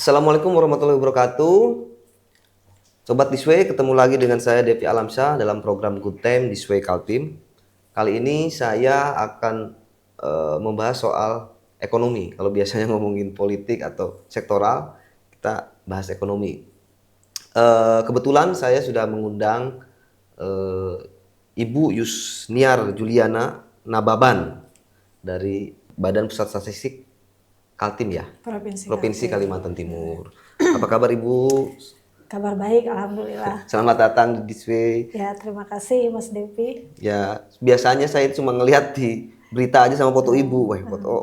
Assalamualaikum warahmatullahi wabarakatuh. Sobat Disway, ketemu lagi dengan saya Devi Alamsyah dalam program Good Time Disway Kaltim. Kali ini saya akan membahas soal ekonomi. Kalau biasanya ngomongin politik atau sektoral, kita bahas ekonomi. Kebetulan saya sudah mengundang eh, Ibu Yusniar Juliana Nababan dari Badan Pusat Statistik Kaltim ya, Provinsi Kalimantan Timur. Apa kabar Ibu? Kabar baik, alhamdulillah. Selamat datang di Disway. Ya, terima kasih Mas Devi. Ya, biasanya saya cuma ngelihat di berita aja sama foto Ibu. Wah, foto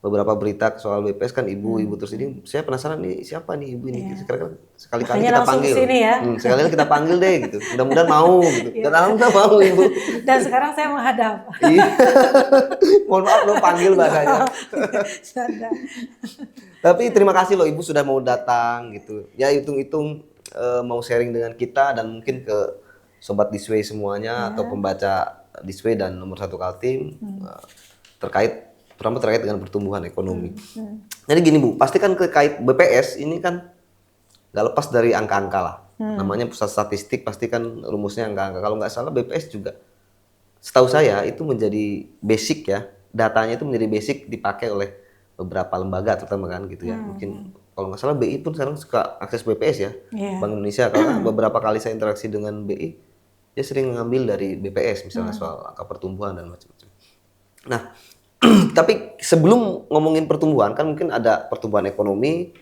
beberapa berita soal BPS kan ibu terus ini saya penasaran nih siapa nih ibu ini. Sekali-kali Makanya kita langsung panggil. kesini ya. Sekali-kali kita panggil deh gitu. Mudah-mudahan mau gitu. Dan alhamdulillah mau Ibu. Dan sekarang saya menghadap. Iya. Mohon maaf lo panggil bahasanya. Sudah. Tapi terima kasih loh Ibu sudah mau datang gitu. Ya hitung-hitung mau sharing dengan kita dan mungkin ke sobat Disway semuanya atau pembaca Disway dan nomor 1 Kaltim terutama terkait dengan pertumbuhan ekonomi. Jadi gini Bu, pasti kan terkait BPS ini kan nggak lepas dari angka-angka lah. Namanya pusat statistik pasti kan rumusnya angka-angka. Kalau nggak salah BPS juga, setahu saya itu menjadi basic ya. Datanya itu menjadi basic dipakai oleh beberapa lembaga terutama kan gitu ya. Mungkin kalau nggak salah BI pun sekarang suka akses BPS ya. Bank Indonesia karena beberapa kali saya interaksi dengan BI, dia sering ngambil dari BPS misalnya soal angka pertumbuhan dan macam-macam. Nah, tapi sebelum ngomongin pertumbuhan kan mungkin ada pertumbuhan ekonomi,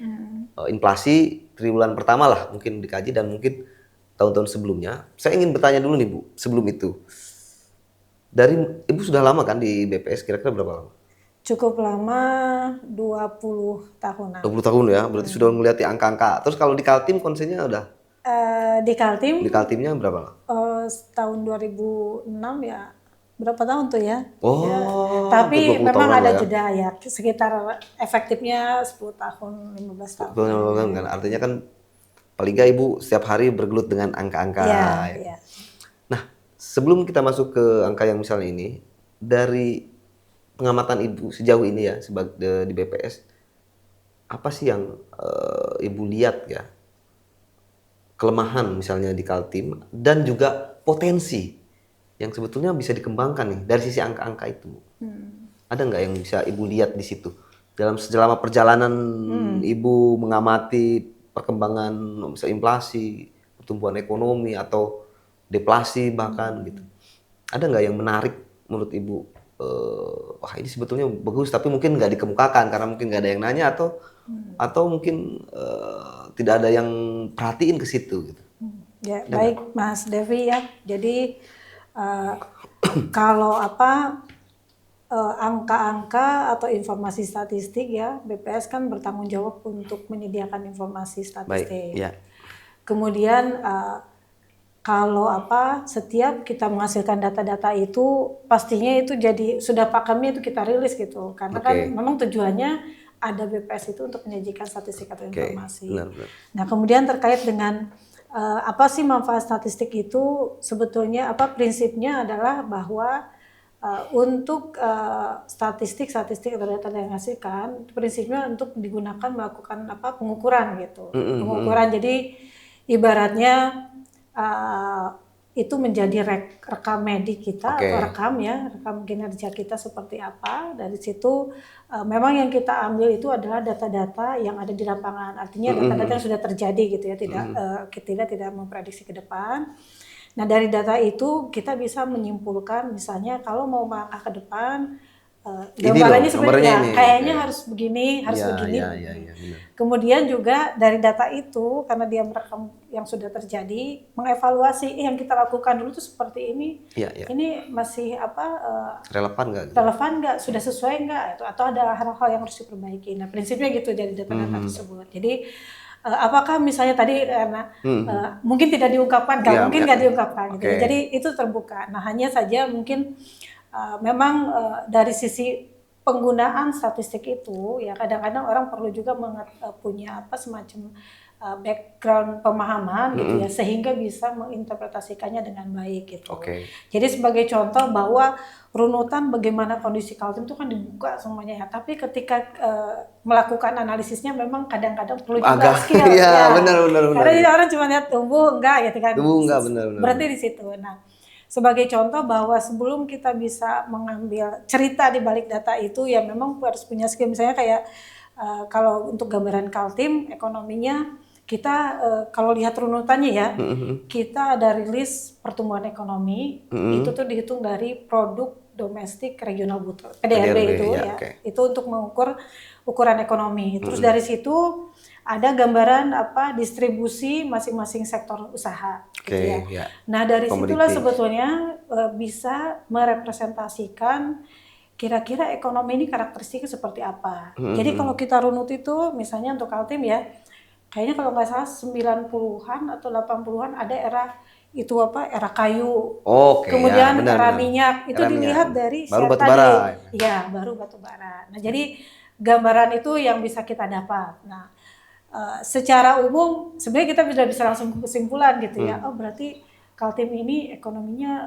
inflasi triwulan pertama lah mungkin dikaji dan mungkin tahun-tahun sebelumnya. Saya ingin bertanya dulu nih Bu, sebelum itu. Dari Ibu sudah lama kan di BPS, kira-kira berapa lama? Cukup lama, 20 tahunan. 20 tahun ya, berarti sudah melihat di angka-angka. Terus kalau di Kaltim konsennya udah? Di Kaltim, Di Kaltimnya berapa lama? tahun 2006 ya. Berapa tahun tuh ya? Oh, Ya. Tapi 20 memang tahunan ada lah ya. jeda ya, sekitar efektifnya 10 tahun, 15 tahun. Kan artinya kan paling nggak Ibu setiap hari bergelut dengan angka-angka. Ya. Nah, sebelum kita masuk ke angka yang misalnya ini, dari pengamatan Ibu sejauh ini ya sebagai di BPS, apa sih yang Ibu lihat ya kelemahan misalnya di Kaltim dan juga potensi yang sebetulnya bisa dikembangkan nih dari sisi angka-angka itu? Ada nggak yang bisa Ibu lihat di situ selama perjalanan Ibu mengamati perkembangan misalnya inflasi, pertumbuhan ekonomi atau deflasi bahkan gitu? Ada nggak yang menarik menurut Ibu? Wah ini sebetulnya bagus tapi mungkin nggak dikemukakan karena mungkin nggak ada yang nanya atau mungkin tidak ada yang perhatiin ke situ gitu. Ya, baik Mas Devi ya. Jadi kalau angka-angka atau informasi statistik ya, BPS kan bertanggung jawab untuk menyediakan informasi statistik. Baik, ya. Kemudian kalau setiap kita menghasilkan data-data itu pastinya itu jadi sudah pakemnya itu kita rilis gitu. Karena kan memang tujuannya ada BPS itu untuk menyajikan statistik atau informasi. Benar. Nah, kemudian terkait dengan apa sih manfaat statistik itu, sebetulnya prinsipnya adalah bahwa untuk statistik atau data yang dihasilkan prinsipnya untuk digunakan melakukan pengukuran gitu. Pengukuran jadi ibaratnya itu menjadi rekam medik kita atau rekam kinerja kita seperti apa. Dari situ memang yang kita ambil itu adalah data-data yang ada di lapangan, artinya data-data yang sudah terjadi gitu ya, tidak memprediksi ke depan. Nah dari data itu kita bisa menyimpulkan misalnya kalau mau melangkah ke depan, gambarannya seperti kayaknya harus begini, harus begini. Kemudian juga dari data itu karena dia merekam yang sudah terjadi, mengevaluasi yang kita lakukan dulu tuh seperti ini. Ini masih relevan nggak? Relevan nggak? Sudah sesuai nggak? Atau ada hal-hal yang harus diperbaiki. Nah prinsipnya gitu dari data-data tersebut. Jadi apakah misalnya tadi karena mungkin tidak diungkapkan, mungkin nggak diungkapkan gitu. Jadi itu terbuka. Nah hanya saja mungkin memang dari sisi penggunaan statistik itu ya kadang-kadang orang perlu juga punya semacam background pemahaman gitu ya, sehingga bisa menginterpretasikannya dengan baik gitu. Oke. Jadi sebagai contoh bahwa runutan bagaimana kondisi Kaltim itu kan dibuka semuanya ya, tapi ketika melakukan analisisnya memang kadang-kadang perlu juga Agak, skill iya, ya. benar. Karena jadi orang cuma lihat tumbuh enggak gitu kan. Tumbuh enggak, benar. Berarti di situ. Nah, sebagai contoh bahwa sebelum kita bisa mengambil cerita di balik data itu ya memang harus punya skill. Misalnya kayak kalau untuk gambaran Kaltim ekonominya kita kalau lihat runutannya ya, kita ada rilis pertumbuhan ekonomi itu tuh dihitung dari produk domestik regional bruto PDRB itu ya. Itu untuk mengukur ukuran ekonomi. Terus dari situ ada gambaran distribusi masing-masing sektor usaha gitu ya. Nah, dari situlah sebetulnya bisa merepresentasikan kira-kira ekonomi ini karakteristiknya seperti apa. Jadi kalau kita runut itu misalnya untuk Kaltim ya, kayaknya kalau nggak salah 90-an atau 80-an ada era kayu. Kemudian era minyak. Itu dilihat dari baru batu bara. Iya, baru batu bara. Nah, jadi gambaran itu yang bisa kita dapat. Nah, secara umum sebenarnya kita sudah bisa langsung kesimpulan gitu ya. Oh, berarti Kaltim ini ekonominya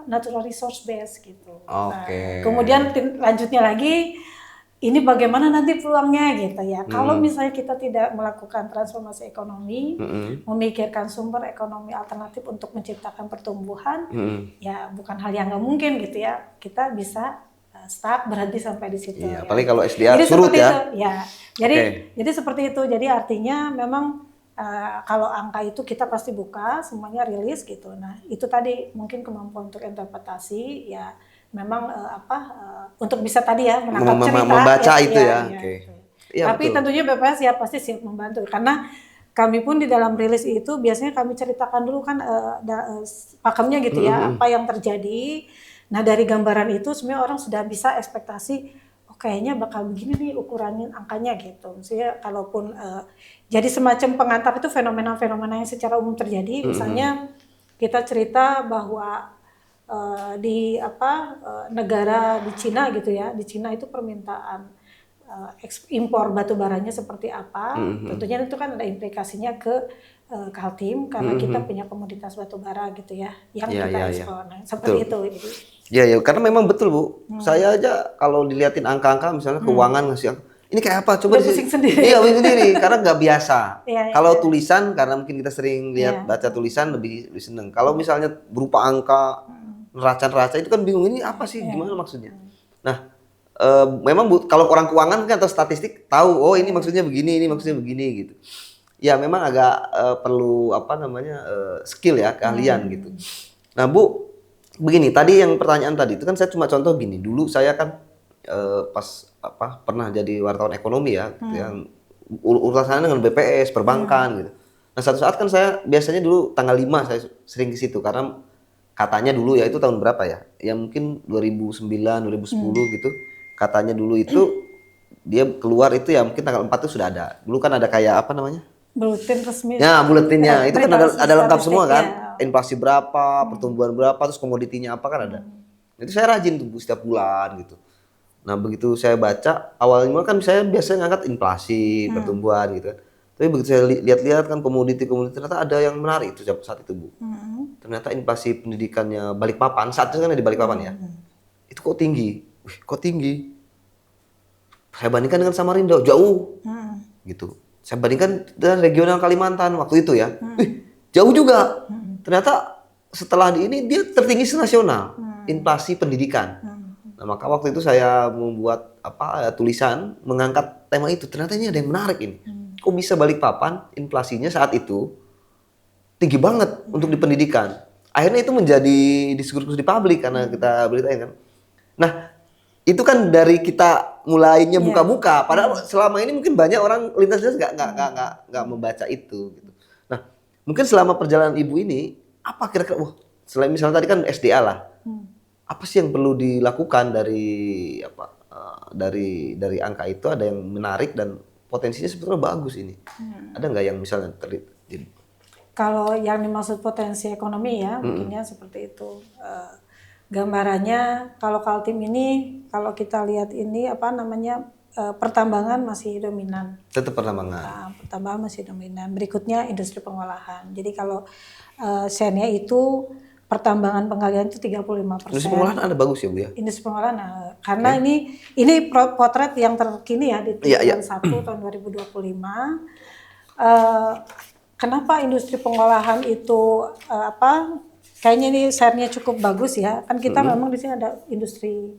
natural resource base gitu. Nah, kemudian lanjutnya lagi ini bagaimana nanti peluangnya gitu ya. Kalau misalnya kita tidak melakukan transformasi ekonomi, memikirkan sumber ekonomi alternatif untuk menciptakan pertumbuhan, ya bukan hal yang nggak mungkin gitu ya. Kita bisa stuck, berhenti sampai di situ. Iya, apalagi kalau SDA surut ya. Jadi seperti itu. Jadi artinya memang kalau angka itu kita pasti buka, semuanya rilis gitu. Nah, itu tadi mungkin kemampuan untuk interpretasi ya memang untuk bisa tadi ya menangkap cerita, membaca itu ya. Ya, tapi betul. Tentunya BPS ya pasti siap membantu karena kami pun di dalam rilis itu biasanya kami ceritakan dulu kan pakemnya gitu ya, apa yang terjadi. Nah, dari gambaran itu sebenarnya orang sudah bisa ekspektasi kayaknya bakal begini nih ukurannya angkanya gitu. Maksudnya kalaupun jadi semacam pengantar itu fenomena-fenomena yang secara umum terjadi. Misalnya kita cerita bahwa di negara di Cina gitu ya, di Cina itu permintaan impor batu baranya seperti apa. Tentunya itu kan ada implikasinya ke Kaltim karena kita punya komoditas batu bara gitu ya yang kita ekspor. Nah, seperti itu. Ya, karena memang betul Bu. Saya aja kalau diliatin angka-angka misalnya keuangan ngasih ini kayak apa? Coba pusing sendiri. Iya, pusing sendiri karena nggak biasa. Kalau tulisan karena mungkin kita sering lihat baca tulisan lebih seneng. Kalau misalnya berupa angka neraca itu kan bingung ini apa sih, gimana maksudnya. Nah, memang kalau orang keuangan kan atau statistik tahu oh ini maksudnya begini, ini maksudnya begini gitu. Ya memang agak perlu skill ya, keahlian gitu. Nah Bu, begini tadi yang pertanyaan tadi itu kan saya cuma contoh gini. Dulu saya kan pernah jadi wartawan ekonomi ya, yang urusannya dengan BPS, perbankan gitu. Nah, satu saat kan saya biasanya dulu tanggal 5 saya sering ke situ karena katanya dulu ya itu tahun berapa ya? Ya mungkin 2009, 2010 gitu. Katanya dulu itu dia keluar itu ya mungkin tanggal 4 itu sudah ada. Dulu kan ada kayak apa namanya? Buletin resmi. Ya, buletinnya itu kan ada lengkap semua kan. Inflasi berapa, pertumbuhan berapa, terus komoditinya apa kan ada. Itu saya rajin tuh setiap bulan gitu. Nah, begitu saya baca awalnya kan saya biasanya ngangkat inflasi, pertumbuhan gitu kan. Tapi begitu saya lihat-lihat kan komoditi ternyata ada yang menarik itu saat itu Bu. Ternyata inflasi pendidikannya Balikpapan, saat itu kan di Balikpapan ya. Itu kok tinggi. Wih, kok tinggi? Saya bandingkan dengan Samarinda, jauh. Gitu. Saya bandingkan dengan regional Kalimantan waktu itu ya. Wih, jauh juga. Ternyata setelah ini dia tertinggi senasional. Inflasi pendidikan. Nah, maka waktu itu saya membuat tulisan mengangkat tema itu. Ternyata ini ada yang menarik ini. Kok bisa Balikpapan inflasinya saat itu tinggi banget untuk di pendidikan. Akhirnya itu menjadi diskursus di publik karena kita beritain kan. Nah, itu kan dari kita mulainya buka-buka. Padahal selama ini mungkin banyak orang lintas nggak membaca itu. Gitu. Nah, mungkin selama perjalanan Ibu ini apa kira-kira? Selain misalnya tadi kan SDA lah. Apa sih yang perlu dilakukan dari dari angka itu ada yang menarik dan potensinya sebetulnya bagus ini. Ada nggak yang misalnya terjadi? Kalau yang dimaksud potensi ekonomi ya, mungkinnya seperti itu. Gambarannya kalau Kaltim ini, kalau kita lihat ini pertambangan masih dominan. Tetap pertambangan. Pertambangan masih dominan. Berikutnya industri pengolahan. Jadi kalau share-nya itu pertambangan penggalian itu 35%. Industri pengolahan ada bagus ya Bu ya? Industri pengolahan, karena ini potret yang terkini ya di triwulan 1 tahun 2025. Kenapa industri pengolahan itu kayaknya ini share-nya cukup bagus ya. Kan kita memang di sini ada industri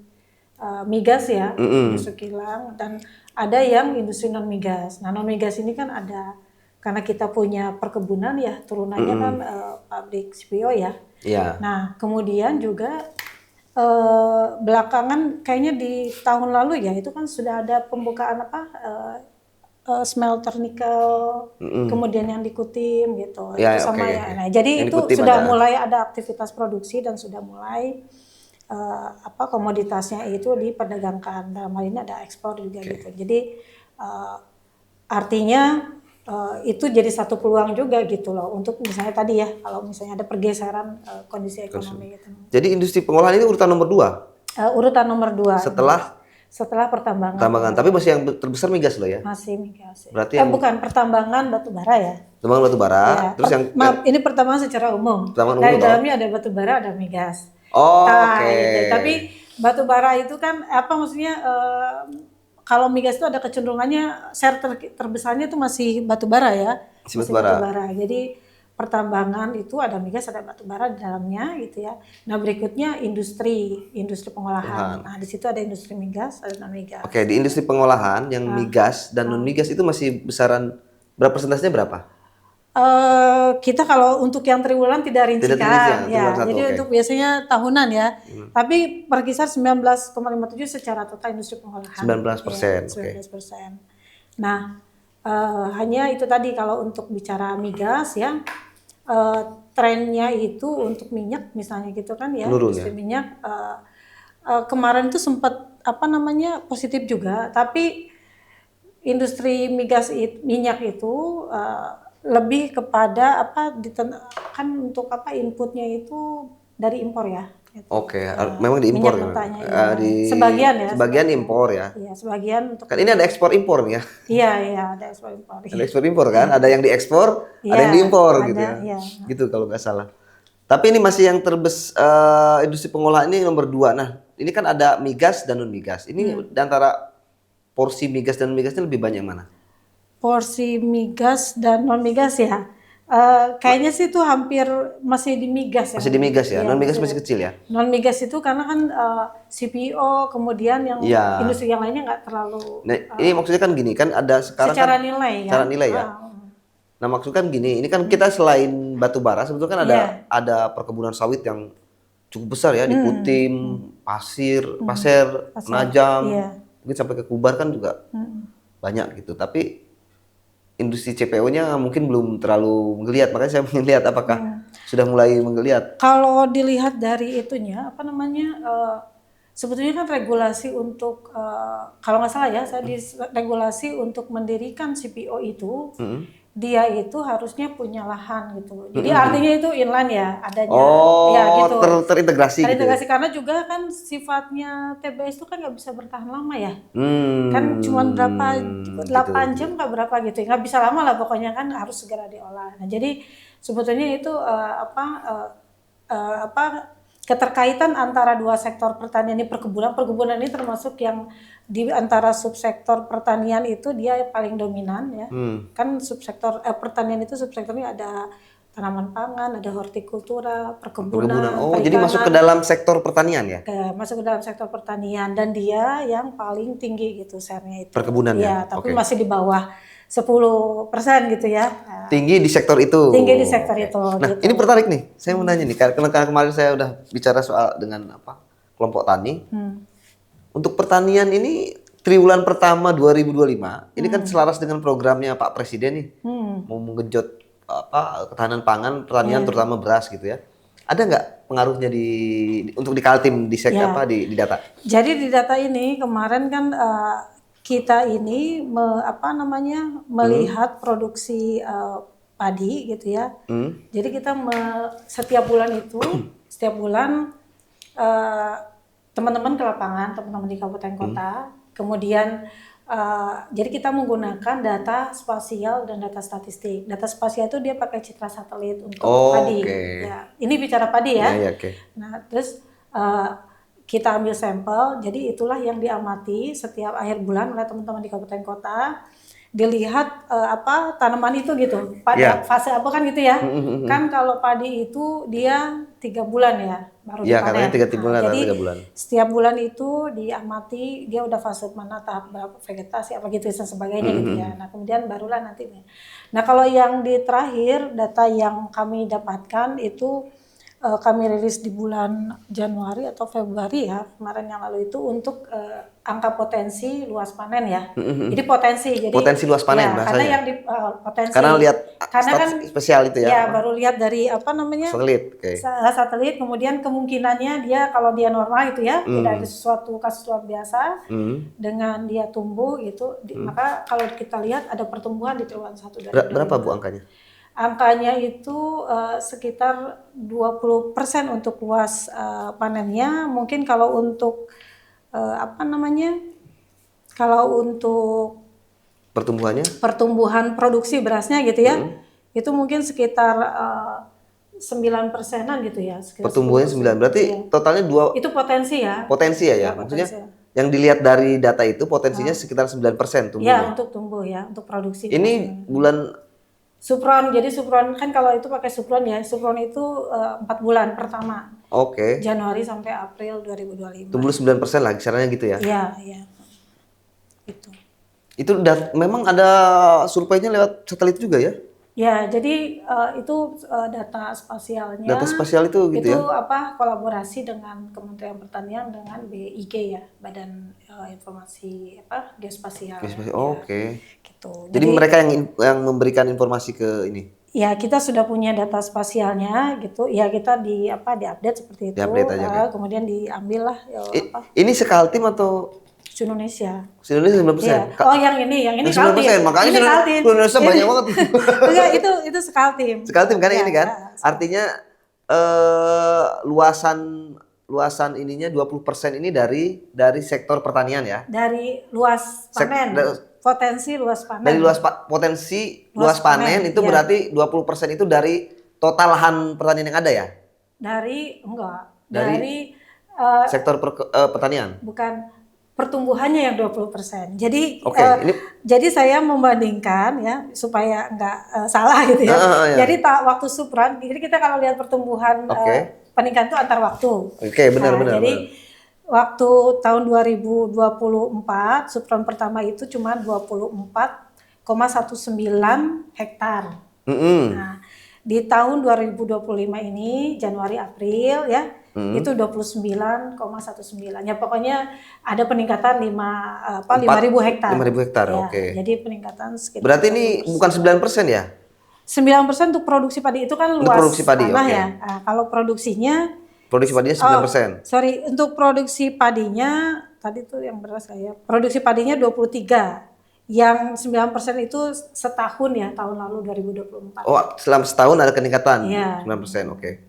migas ya, industri kilang, dan ada yang industri non migas. Nah non migas ini kan ada karena kita punya perkebunan ya, turunannya kan pabrik CPO ya. Iya. Nah kemudian juga belakangan kayaknya di tahun lalu ya itu kan sudah ada pembukaan smelter nikel, kemudian yang di Kutim gitu, Ya, itu sama oke. ya. Nah jadi Yang di itu Kutim sudah ada. mulai ada aktivitas produksi dan sudah mulai komoditasnya itu diperdagangkan. Dalam hal ini ada ekspor juga gitu. Jadi artinya itu jadi satu peluang juga gitu loh untuk misalnya tadi ya kalau misalnya ada pergeseran kondisi ekonomi gitu. Jadi industri pengolahan ini urutan nomor 2 Urutan nomor 2 setelah pertambangan. pertambangan. Tapi masih yang terbesar migas loh ya. Masih migas. Berarti bukan pertambangan batu bara ya. Pertambangan batu bara. Ya, Terus yang maaf, ini pertambangan secara umum. Pertambangan Dari umum, dalamnya ada batu bara, ada migas. Oke. Gitu. Tapi batu bara itu kan maksudnya kalau migas itu ada kecenderungannya share terbesarnya itu masih batu bara ya. Masih batu bara. Jadi pertambangan itu ada migas, ada batu bara di dalamnya gitu ya. Nah berikutnya industri pengolahan. Nah di situ ada industri migas, ada non migas. Oke, di industri pengolahan yang migas dan non migas itu masih besaran berapa persentasenya berapa? Kita kalau untuk yang triwulan tidak rincikan ya. Jadi untuk biasanya tahunan ya. Tapi berkisar 19,57 secara total industri pengolahan. 19%. Ya, 19%. Nah, hanya itu tadi kalau untuk bicara migas ya. Trennya itu untuk minyak misalnya gitu kan ya. Menurun, industri minyak kemarin itu sempat positif juga, tapi industri minyak itu lebih kepada kan untuk inputnya itu dari impor ya. Gitu. Oke, memang diimpor ya. Sebagian ya. Sebagian impor ya. Iya, sebagian untuk. Kan ini ada ekspor impor ya. Iya, ada ekspor impor. Ada ekspor impor kan, ada yang diekspor, ada yang diimpor gitu ya. Iya. Gitu kalau nggak salah. Tapi ini masih yang industri pengolahan ini nomor 2. Nah, ini kan ada migas dan non migas. Ini di antara porsi migas dan non migasnya lebih banyak mana? Porsi migas dan non migas ya. Kayaknya sih itu hampir masih di migas ya. Masih di migas ya. Non migas masih kecil ya. Non migas itu karena kan CPO kemudian yang industri yang lainnya nggak terlalu. Nah, ini maksudnya kan gini kan ada sekarang secara kan nilai ya. Secara nilai ya. Nah, maksudnya kan gini, ini kan kita selain batu bara sebetulnya kan ada perkebunan sawit yang cukup besar ya di Kutim, Pasir, Penajam, mungkin sampai ke Kubar kan juga banyak gitu. Tapi industri CPO-nya mungkin belum terlalu menggeliat, makanya saya ingin lihat apakah sudah mulai menggeliat. Kalau dilihat dari itunya, sebetulnya kan regulasi untuk kalau nggak salah ya, regulasi untuk mendirikan CPO itu, dia itu harusnya punya lahan gitu. Jadi artinya itu inline ya, adanya ya gitu. Terintegrasi. Terintegrasi gitu. Karena juga kan sifatnya TBS itu kan nggak bisa bertahan lama ya. Kan cuma berapa 8 jam nggak berapa gitu. Nggak bisa lama lah pokoknya kan harus segera diolah. Nah, jadi sebetulnya itu keterkaitan antara dua sektor pertanian ini perkebunan ini termasuk yang di antara subsektor pertanian itu dia paling dominan ya. Kan subsektor pertanian itu subsektornya ada tanaman pangan, ada hortikultura, perkebunan. Oh, jadi masuk ke dalam sektor pertanian ya? Masuk ke dalam sektor pertanian dan dia yang paling tinggi gitu share-nya itu. Perkebunan ya? Tapi masih di bawah 10% gitu ya. Tinggi di sektor itu. Tinggi di sektor itu. Nah, gitu. ini tertarik nih. Saya mau nanya nih, karena kemarin saya udah bicara soal dengan kelompok tani. Untuk pertanian ini triwulan pertama 2025, ini kan selaras dengan programnya Pak Presiden nih. Mau menggenjot ketahanan pangan, pertanian terutama beras gitu ya. Ada nggak pengaruhnya untuk di Kaltim di di data? Jadi di data ini kemarin kan kita ini melihat produksi padi gitu ya. Jadi kita setiap bulan teman-teman ke lapangan, teman-teman di kabupaten kota, kemudian Jadi kita menggunakan data spasial dan data statistik. Data spasial itu dia pakai citra satelit untuk padi. Oke. Ya, ini bicara padi ya. Ya, oke. Nah, terus kita ambil sampel. Jadi itulah yang diamati setiap akhir bulan oleh teman-teman di kabupaten kota. Dilihat tanaman itu gitu, pada fase apa kan gitu ya. Kan kalau padi itu dia 3 bulan ya baru Iya, dipanen. katanya 3 bulan, Jadi 3 bulan. setiap bulan itu diamati dia udah fase mana, tahap berapa vegetasi apa gitu dan sebagainya gitu ya. Nah kemudian barulah nanti. Nah kalau yang di terakhir data yang kami dapatkan itu kami rilis di bulan Januari atau Februari ya kemarin yang lalu itu untuk angka potensi luas panen ya. Jadi Potensi luas panen ya, bahasanya. karena yang di potensi Karena lihat karena kan spesial itu ya. Ya baru lihat dari Satelit. Oke. satelit, kemudian kemungkinannya dia kalau dia normal itu ya tidak ada sesuatu kasus luar biasa dengan dia tumbuh gitu, maka kalau kita lihat ada pertumbuhan di triwulan 1 dari Berapa Bu angkanya? Angkanya itu sekitar 20% untuk luas panennya. Mungkin kalau untuk kalau untuk pertumbuhan produksi berasnya gitu ya, itu mungkin sekitar 9%-an gitu ya. Pertumbuhannya 9, berarti totalnya 2. Itu potensi ya. Potensi ya, maksudnya yang dilihat dari data itu potensinya sekitar 9% tumbuhnya. Ya untuk tumbuh ya, untuk produksi. Ini bulan Supron, jadi supron kan kalau itu pakai supron ya, supron itu 4 bulan pertama. Oke. Januari sampai April 2025. Tumbuh 9% lah kisarannya gitu ya? Iya, iya. Itu memang ada surveinya lewat satelit juga ya? Ya, jadi itu data spasialnya. Data spasial itu gitu itu ya? Kolaborasi dengan Kementerian Pertanian dengan BIG ya, Badan Informasi Geospasial. Ya. Oke. Gitu. Jadi mereka yang memberikan informasi ke ini. Ya, kita sudah punya data spasialnya gitu. Ya, kita diupdate seperti itu. Diupdate aja, kemudian diambil lah Ini Sekaltim atau Indonesia. Indonesia 9%. Ya. Oh, yang ini Kaltim. 9%, makanya ini Kaltim. Indonesia banyak banget. Enggak, itu Sekaltim. Sekaltim kan ya, ini kan? Artinya luasan ininya 20% ini dari sektor pertanian ya. Dari luas panen. Potensi luas panen. Dari potensi luas panen itu berarti 20% itu dari total lahan pertanian yang ada ya? Dari sektor pertanian. Bukan, pertumbuhannya yang 20%. Jadi jadi saya membandingkan ya supaya nggak salah gitu ya. Jadi waktu supran, jadi kita kalau lihat pertumbuhan peningkatan itu antar waktu. Oke, benar. Jadi waktu tahun 2024 supran pertama itu cuma 24,19 hektar. Nah, di tahun 2025 ini Januari April ya itu 29,19. Ya pokoknya ada peningkatan 5.000 hektar. 5.000 hektar, ya, oke. Jadi peningkatan sekitar. Berarti ini bukan 9% ya? 9% untuk produksi padi itu kan luas produksi padi, tanah ya. Nah, kalau produksi padinya 9%. Untuk produksi padinya tadi tuh yang beras saya. Produksi padinya 23. Yang 9% itu setahun ya, tahun lalu 2024. Oh, selama setahun ada peningkatan? Iya. 9%, oke.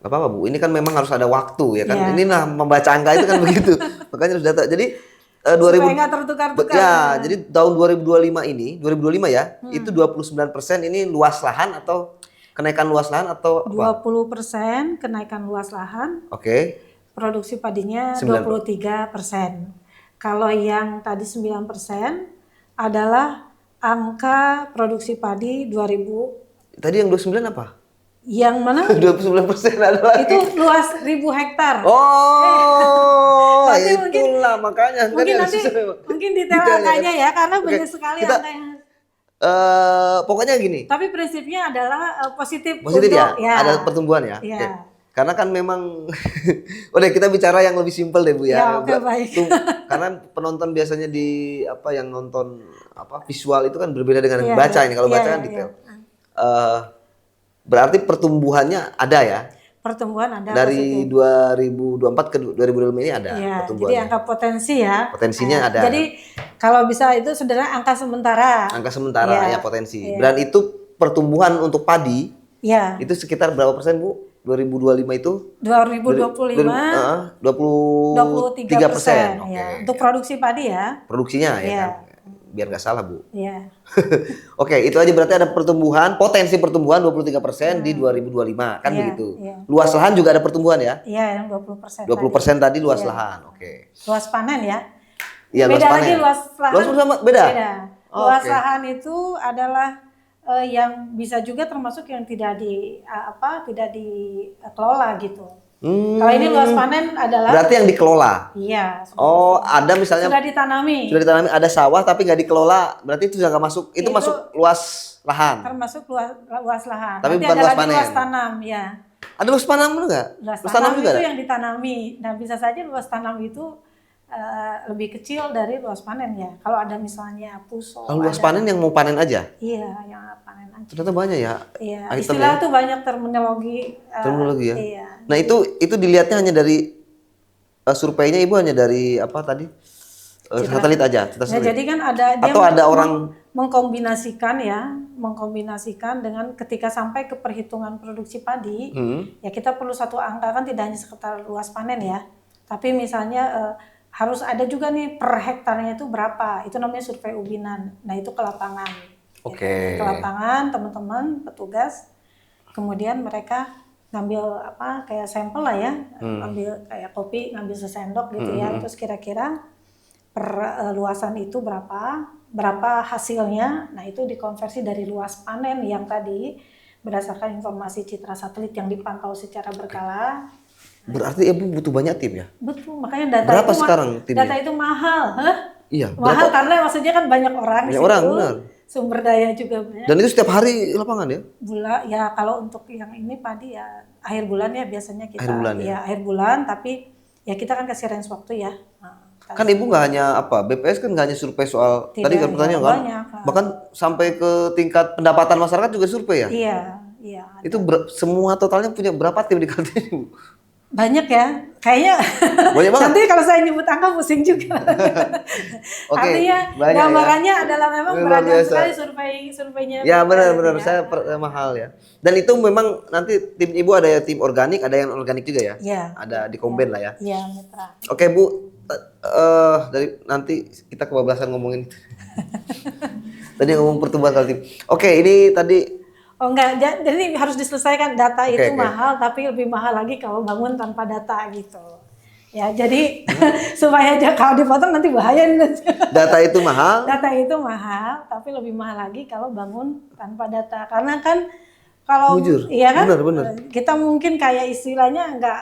Gak apa-apa Bu, ini kan memang harus ada waktu ya kan. Iya. Inilah membaca angka itu kan begitu. Makanya harus data. Jadi supaya nggak tertukar-tukar. Ya, jadi tahun 2025 ya, itu 29% ini luas lahan atau kenaikan luas lahan atau apa? 20% kenaikan luas lahan. Oke. Produksi padinya 23%. Kalau yang tadi 9% adalah angka produksi padi 2000. Tadi yang 29 apa? Yang mana? 29% adalah itu luas 1.000 hektar. Oh, itulah makanya. Mungkin detail angkanya ya, karena banyak sekali angkanya. Pokoknya gini. Tapi prinsipnya adalah positif ya? Ada pertumbuhan ya? Ya. Okay. Karena kan memang, udah kita bicara yang lebih simpel deh Bu ya. Baik. Karena penonton biasanya yang nonton visual itu kan berbeda dengan yang baca ini. Kalau baca kan detail. Berarti pertumbuhannya ada ya? Pertumbuhan ada. Dari positif. 2024 ke 2025 ini ada pertumbuhan. Jadi angka potensi ya. Potensinya ada. Jadi kalau bisa itu sebenarnya angka sementara. Angka sementara ya potensi. Dan itu pertumbuhan untuk padi. Ya. Itu sekitar berapa persen Bu? 2025 itu 2025 23%. 23%. Oke. Ya. Untuk produksi padi ya. Produksinya ya Iya. kan. Biar nggak salah, Bu. Iya. Oke, itu aja berarti ada pertumbuhan, potensi pertumbuhan 23% di 2025, kan Iya, begitu. iya. Luas lahan juga ada pertumbuhan ya? Iya, yang 20%. 20% tadi luas Iya. lahan. Oke. Luas panen ya. Iya, luas Beda panen. lagi luas lahan. Luas sama beda? Oh, Luas oke. lahan itu adalah yang bisa juga termasuk yang tidak tidak dikelola gitu. Kalau ini luas panen adalah Berarti yang dikelola. iya. Oh, ada misalnya Sudah ditanami. sudah ditanami ada sawah tapi nggak dikelola, berarti itu sudah nggak masuk. Itu masuk luas lahan. Termasuk luas lahan. Tapi Nanti bukan ada luas lagi panen. luas tanam ya. Ada luas tanam nggak? Luas Luas tanam tanam juga itu ada? yang ditanami. Nah, bisa saja luas tanam itu lebih kecil dari luas panen ya. Kalau ada misalnya puso. Kalau luas panen yang mau panen aja? Iya, yang panen aja. Ternyata banyak ya. Iya, item istilah ya? itu banyak terminologi. Terminologi ya. Iya. Nah itu dilihatnya hanya dari surveinya Ibu hanya dari apa tadi? Satelit aja, Nah, satelit. jadi kan ada dia Atau ada orang mengkombinasikan dengan ketika sampai ke perhitungan produksi padi, ya kita perlu satu angka kan tidak hanya sekitar luas panen ya, tapi misalnya harus ada juga nih per hektarnya itu berapa, itu namanya survei ubinan. Nah itu ke lapangan. Oke. Ke lapangan teman-teman petugas, kemudian mereka ngambil kayak sampel lah ya, ngambil kayak kopi, ngambil sesendok gitu ya, terus kira-kira per luasan itu berapa hasilnya. Nah itu dikonversi dari luas panen yang tadi berdasarkan informasi citra satelit yang dipantau secara berkala. Berarti Ibu butuh banyak tim ya? Betul, makanya Berapa sekarang timnya? data itu mahal. Iya. Mahal karena maksudnya kan banyak orang di Banyak situ, orang, benar. sumber daya juga banyak. Dan itu setiap hari lapangan ya? Ya kalau untuk yang ini padi ya akhir bulan ya biasanya kita. Akhir bulan ya? Akhir bulan, tapi ya kita kan kasih range waktu ya. Kan Ibu nggak hanya BPS kan nggak hanya survei soal Tidak, tadi kan pertanyaan kan? banyak. Bahkan sampai ke tingkat pendapatan masyarakat juga survei ya? Iya. Itu semua totalnya punya berapa tim di Kaltim, Bu? Banyak ya, kayaknya Banyak banget. nanti kalau saya nyebut angka pusing juga. Oke, Artinya banyak gambarannya adalah memang luar beragam biasa. sekali surveinya. Ya benar ya. saya mahal ya. Dan itu memang nanti tim Ibu ada tim organik, ada yang organik juga ya? Iya. Ada di combine lah ya. Iya, mitra. Oke Bu, dari nanti kita kebablasan ngomongin. Tadi ngomong pertumbuhan Kaltim. Oke, ini tadi. Oh enggak, jadi harus diselesaikan data itu Oke. mahal, tapi lebih mahal lagi kalau bangun tanpa data gitu. Ya, jadi supaya aja kalau dipotong nanti bahaya nih. Data itu mahal. Data itu mahal, tapi lebih mahal lagi kalau bangun tanpa data. Karena kan kalau Jujur, iya kan, benar. kita mungkin kayak istilahnya nggak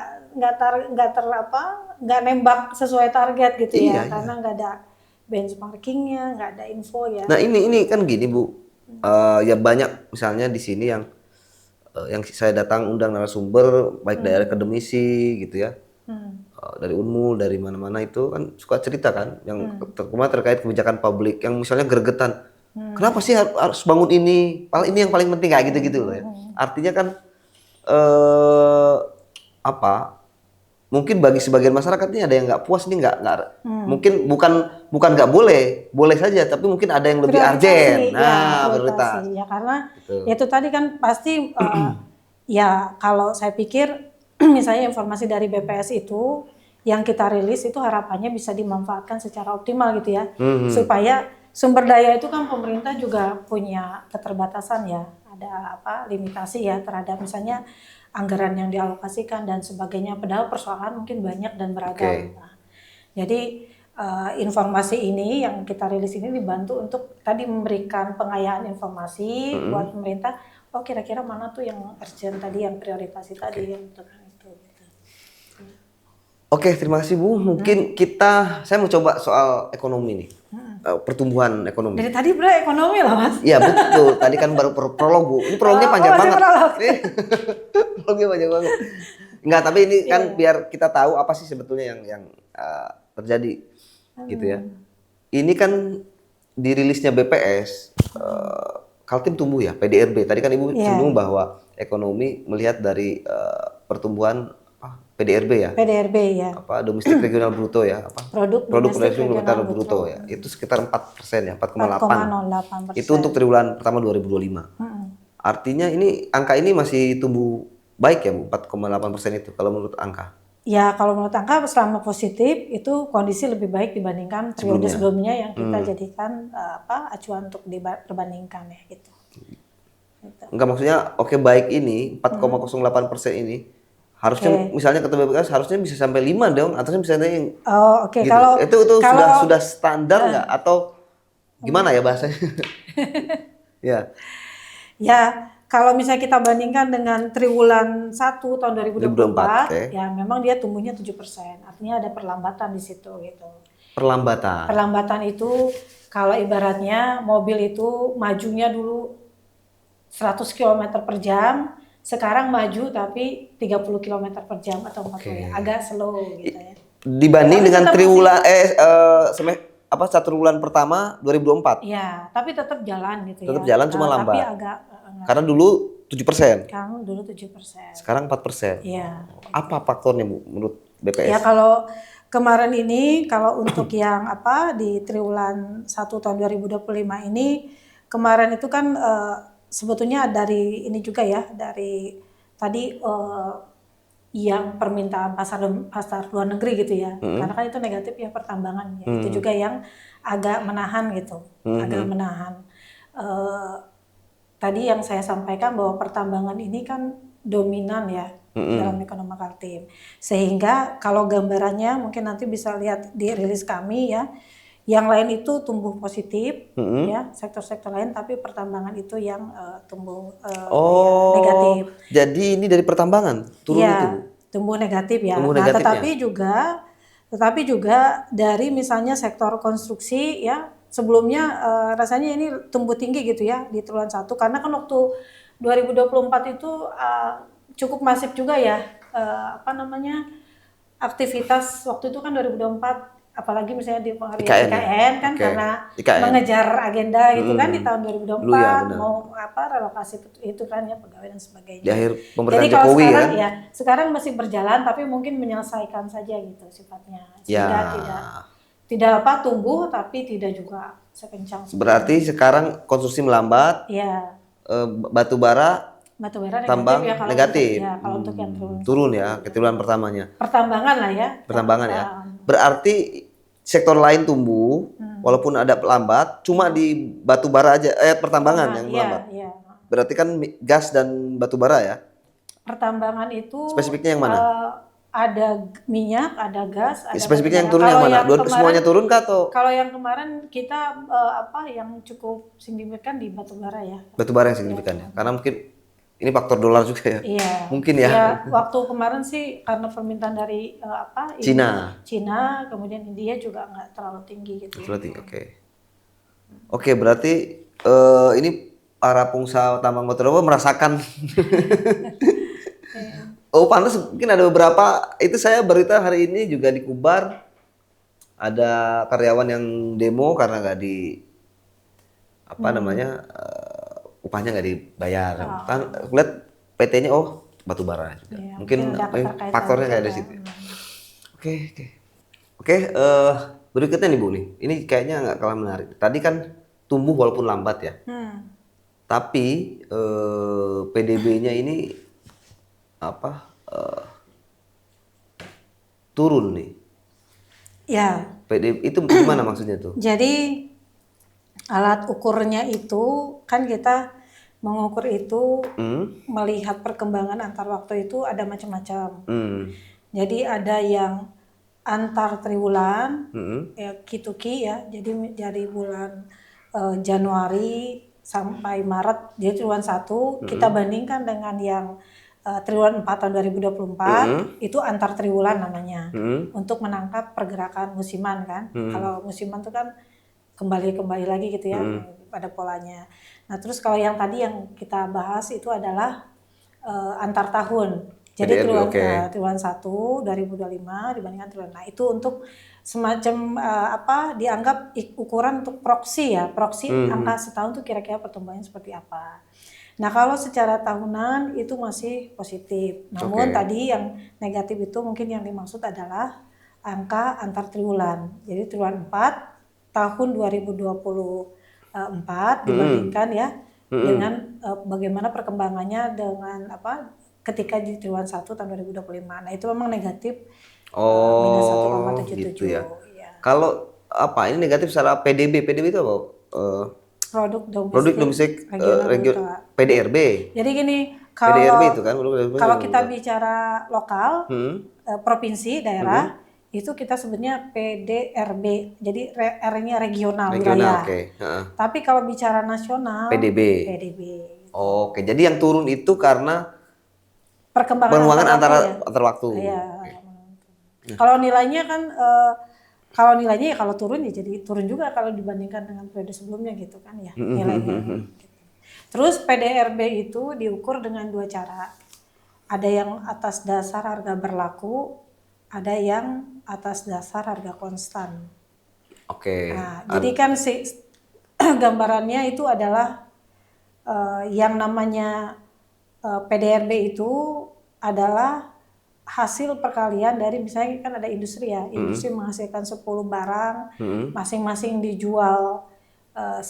nembak sesuai target gitu ya, karena nggak ada benchmarkingnya, nggak ada info ya. Nah ini kan gini Bu. Ya banyak misalnya di sini yang saya datang undang narasumber baik dari akademisi gitu ya, dari Unmul, dari mana-mana itu kan suka cerita kan yang terkait kebijakan publik yang misalnya gregetan, kenapa sih harus bangun ini, ini yang paling penting kayak gitu-gitu loh ya. Artinya kan mungkin bagi sebagian masyarakat ini ada yang nggak puas nih mungkin bukan nggak boleh saja, tapi mungkin ada yang lebih urgent. Nah, prioritas. Ya karena Betul. itu tadi kan pasti ya kalau saya pikir misalnya informasi dari BPS itu yang kita rilis itu harapannya bisa dimanfaatkan secara optimal gitu ya, supaya sumber daya itu kan pemerintah juga punya keterbatasan ya, ada limitasi ya terhadap misalnya anggaran yang dialokasikan dan sebagainya, padahal persoalan mungkin banyak dan beragam. Nah, jadi informasi ini yang kita rilis ini dibantu untuk tadi memberikan pengayaan informasi buat pemerintah. Oh kira-kira mana tuh yang urgent tadi, yang prioritas tadi untuk itu. Gitu. Oke, terima kasih Bu. Mungkin saya mau coba soal ekonomi nih, pertumbuhan ekonomi. Dari tadi bro ekonomi lah Mas. Iya betul. Tadi kan baru prolog Bu. Ini prolognya panjang banget. Prolognya panjang banget. Enggak, tapi ini kan biar kita tahu apa sih sebetulnya yang terjadi, gitu ya. Ini kan dirilisnya BPS, Kaltim tumbuh ya, PDRB. Tadi kan Ibu singgung bahwa ekonomi melihat dari pertumbuhan PDRB ya. PDRB ya. Domestik regional bruto ya. Produk domestik regional bruto ya. Itu sekitar 4% ya, 4,8. Itu untuk triwulan pertama 2025. Artinya ini angka ini masih tumbuh baik ya Bu, 4,8% itu kalau menurut angka Ya kalau menurut angka selama positif itu kondisi lebih baik dibandingkan periode sebelumnya yang kita jadikan acuan untuk diperbandingkan ya gitu. enggak, maksudnya oke baik ini 4,08% ini harusnya misalnya kata BPKS harusnya bisa sampai 5 dong, atau misalnya yang Oh oke. gitu. Kalau Itu kalau sudah standar nggak atau gimana ya bahasanya? Ya, ya kalau misalnya kita bandingkan dengan triwulan 1 tahun 2024, 2024 ya memang dia tumbuhnya 7%. Artinya ada perlambatan di situ gitu. perlambatan. Perlambatan itu kalau ibaratnya mobil itu majunya dulu 100 km per jam, sekarang maju tapi 30 km per jam atau 40 ya, agak slow gitu ya. Dibanding Tapi dengan tetap triwulan satu bulan pertama 2024. Ya, tapi tetap jalan gitu Tetap ya. jalan cuma Tapi lambat. agak Karena dulu 7%. Sekarang dulu 7%. Sekarang 4%. Iya. Apa faktornya Bu menurut BPS? Ya kalau kemarin ini kalau untuk yang di triwulan 1 tahun 2025 ini kemarin itu kan sebetulnya dari ini juga ya, dari tadi yang permintaan pasar luar negeri gitu ya. Karena kan itu negatif ya pertambangan ya. Itu juga yang agak menahan gitu. Agak menahan. Tadi yang saya sampaikan bahwa pertambangan ini kan dominan ya dalam ekonomi maritim. Sehingga kalau gambarannya mungkin nanti bisa lihat di rilis kami ya. Yang lain itu tumbuh positif ya, sektor-sektor lain, tapi pertambangan itu yang tumbuh negatif. Jadi ini dari pertambangan turun itu. Iya, tumbuh negatif ya. Tumbuh Nah, negatifnya. tetapi juga dari misalnya sektor konstruksi ya, sebelumnya rasanya ini tumbuh tinggi gitu ya di triwulan 1 karena kan waktu 2024 itu cukup masif juga ya aktivitas waktu itu kan 2024 apalagi misalnya di IKN kan karena mengejar agenda gitu kan di tahun 2024 mau relokasi itu kan ya pegawai dan sebagainya. Di akhir pemerintahan Jadi kalau Jokowi sekarang kan? ya sekarang masih berjalan tapi mungkin menyelesaikan saja gitu sifatnya sehingga tidak tumbuh tapi tidak juga sekencang. Berarti sekarang konsumsi melambat. Iya. Batu bara tambang negatif ya negatif. Kalau untuk yang turun ya ke triwulan pertamanya. Pertambangan lah ya. Pertambangan ya. Berarti sektor lain tumbuh walaupun ada lambat, cuma di batu bara aja pertambangan yang melambat. Iya. Berarti kan gas dan batu bara ya. Pertambangan itu spesifiknya yang mana? Ada minyak, ada gas, ada spesifiknya yang turun yang mana? Semuanya turun kah atau? Kalau yang kemarin kita yang cukup signifikan di batu bara ya. Batu bara yang signifikan ya. Karena mungkin ini faktor dolar juga ya. Iya. Mungkin ya. Ya waktu kemarin sih karena permintaan dari Cina, kemudian India juga nggak terlalu tinggi gitu. Terlalu tinggi. Oke, berarti ini para pengusaha tambang batu bara merasakan. Oh pantas, mungkin ada beberapa, itu saya berita hari ini juga di Kubar ada karyawan yang demo karena nggak upahnya nggak dibayar. Kan lihat PT-nya batu bara juga. Ya, mungkin faktornya kayak dari situ. Oke, berikutnya nih Bu nih. Ini kayaknya nggak kalah menarik. Tadi kan tumbuh walaupun lambat ya. Tapi PDB-nya ini turun nih. Ya. PDB itu gimana maksudnya tuh? Jadi alat ukurnya itu kan kita mengukur itu melihat perkembangan antar waktu itu ada macam-macam. Jadi ada yang antar triwulan, ya Q2Q ya. Jadi dari bulan Januari sampai Maret, jadi triwulan 1 kita bandingkan dengan yang triwulan 4 tahun 2024 itu antar triwulan namanya untuk menangkap pergerakan musiman kan. Kalau musiman itu kan kembali lagi gitu ya pada polanya. Nah terus kalau yang tadi yang kita bahas itu adalah antar tahun. Jadi triwulan 1 2025 dibandingkan triwulan. Nah itu untuk semacam dianggap ukuran untuk proksi ya. Proksi angka setahun tuh kira-kira pertumbuhannya seperti apa. Nah kalau secara tahunan itu masih positif. Namun tadi yang negatif itu mungkin yang dimaksud adalah angka antar triwulan. Jadi triwulan 4 tahun 2024 dibandingkan ya dengan bagaimana perkembangannya dengan ketika di triwulan 1 tahun 2025. Nah, itu memang negatif minus Oh, 1,77. gitu ya. Ya. Kalau apa ini negatif secara PDB? PDB itu apa? Eh, Produk Produk domestik domestik regional regio bruto. PDRB. Jadi gini, PDRB kalau itu kan kalau kita bicara lokal, provinsi, daerah, itu kita sebutnya PDRB. Jadi R-nya regional regional, wilayah. oke. Heeh. Tapi kalau bicara nasional, PDB. PDB. Oke, jadi yang turun itu karena Perkembangan pengembangan antar waktu ya. antar waktu. Iya. Oke. Kalau nilainya kan kalau nilainya ya kalau turun ya jadi turun juga kalau dibandingkan dengan periode sebelumnya gitu kan ya nilainya. Terus PDRB itu diukur dengan 2 cara. Ada yang atas dasar harga berlaku, ada yang atas dasar harga konstan. Oke. Nah, jadi kan si gambarannya itu adalah yang namanya PDRB itu adalah hasil perkalian dari misalnya kan ada industri ya, industri menghasilkan 10 barang, masing-masing dijual 1.000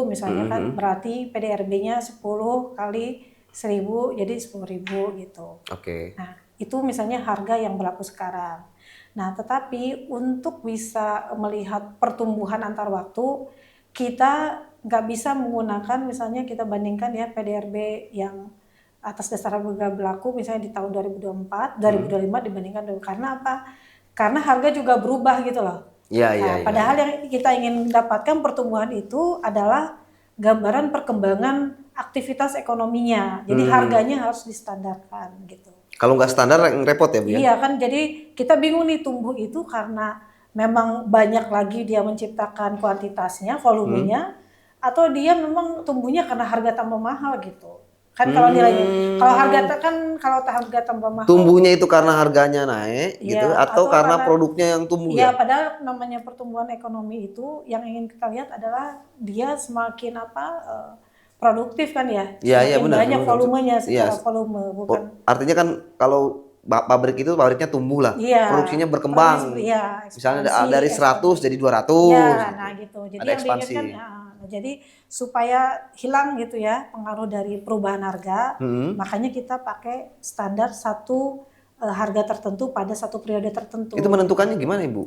misalnya kan, berarti PDRB-nya 10 kali 1.000 jadi 10.000 gitu. Oke. Nah, itu misalnya harga yang berlaku sekarang. Nah, tetapi untuk bisa melihat pertumbuhan antar waktu, kita nggak bisa menggunakan misalnya kita bandingkan ya PDRB yang atas dasar harga berlaku misalnya di tahun 2024, 2025 dibandingkan dengan karena apa? Karena harga juga berubah gitu loh. Ya, Nah, padahal yang kita ingin dapatkan pertumbuhan itu adalah gambaran perkembangan aktivitas ekonominya. Jadi harganya harus distandarkan gitu. Kalau nggak standar repot ya, Bu ya? Iya kan, jadi kita bingung nih tumbuh itu karena memang banyak lagi dia menciptakan kuantitasnya, volumenya, atau dia memang tumbuhnya karena harga tambah mahal gitu. Kan kalau nilainya, kalau harga tambah mahal. Tumbuhnya itu karena harganya naik gitu, Iya, atau karena produknya yang tumbuh ya? ya? Padahal namanya pertumbuhan ekonomi itu yang ingin kita lihat adalah dia semakin produktif kan ya, Iya, semakin benar. banyak volumenya secara Iya. volume, bukan. Artinya kan kalau pabrik itu pabriknya tumbuh lah, Iya, produksinya berkembang. iya, Misalnya ekspansi, dari 100 jadi 200. ya, nah gitu. Jadi Ada yang ekspansi. diinginkan, jadi supaya hilang gitu ya pengaruh dari perubahan harga, makanya kita pakai standar satu harga tertentu pada satu periode tertentu. Itu menentukannya gimana, Ibu?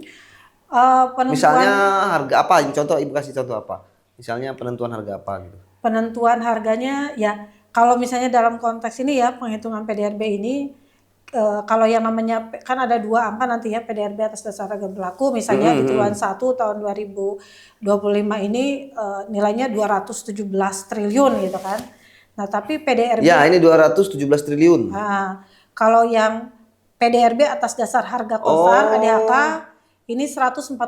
Penentuan, Misalnya harga apa? Contoh, Ibu kasih contoh apa? Misalnya penentuan harga apa gitu? penentuan harganya ya kalau misalnya dalam konteks ini ya penghitungan PDRB ini. Kalau yang namanya kan ada 2 angka nanti ya PDRB atas dasar harga berlaku misalnya di triwulan 1 tahun 2025 ini nilainya 217 triliun gitu kan. Nah, tapi PDRB Ya, ini 217 triliun. Kalau yang PDRB atas dasar harga konstan ADHK ini 144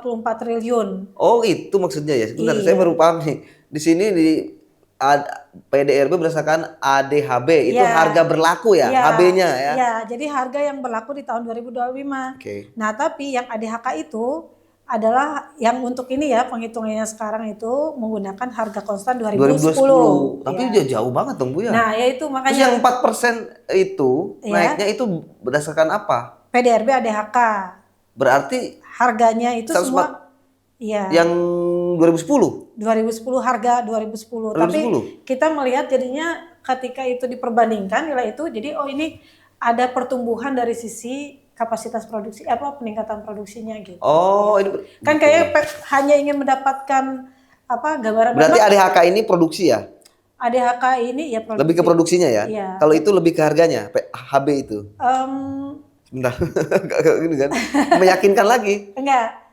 triliun. Oh, itu maksudnya ya. Sebentar, saya baru paham nih. Di sini di PDRB berdasarkan ADHB, itu harga berlaku ya, HB-nya ya. Iya, jadi harga yang berlaku di tahun 2025. Oke. Nah, tapi yang ADHK itu adalah yang untuk ini ya penghitungannya sekarang itu menggunakan harga konstan 2010. Tapi jauh banget dong, Bu ya. Nah, ya itu makanya. Terus yang 4% itu naiknya itu berdasarkan apa? PDRB ADHK. Berarti harganya itu semua yang 2010 harga 2010. Tapi kita melihat jadinya ketika itu diperbandingkan nilai itu jadi ini ada pertumbuhan dari sisi kapasitas produksi peningkatan produksinya gitu. Ini kan kayak hanya ingin mendapatkan gambaran. Berarti ADHK ini produksi ya? ADHK ini ya produksi. Lebih ke produksinya ya? Iya. Kalau itu lebih ke harganya, HB itu. Sebentar, gini kan? Meyakinkan lagi. Enggak.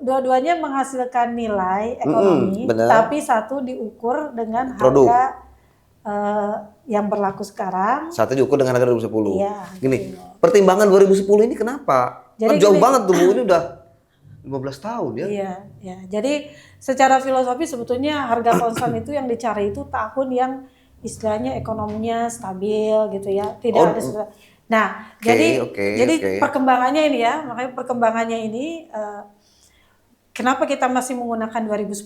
Dua-duanya menghasilkan nilai ekonomi, tapi satu diukur dengan harga yang berlaku sekarang. Satu diukur dengan harga 2010. Iya, gini, pertimbangan 2010 ini kenapa? Kan jauh banget tuh, Bu. Ini udah 15 tahun ya. Iya. Jadi secara filosofi sebetulnya harga konstan itu yang dicari itu tahun yang istilahnya ekonominya stabil gitu ya. Tidak ada. Nah, jadi perkembangannya ini ya, makanya perkembangannya ini kenapa kita masih menggunakan 2010?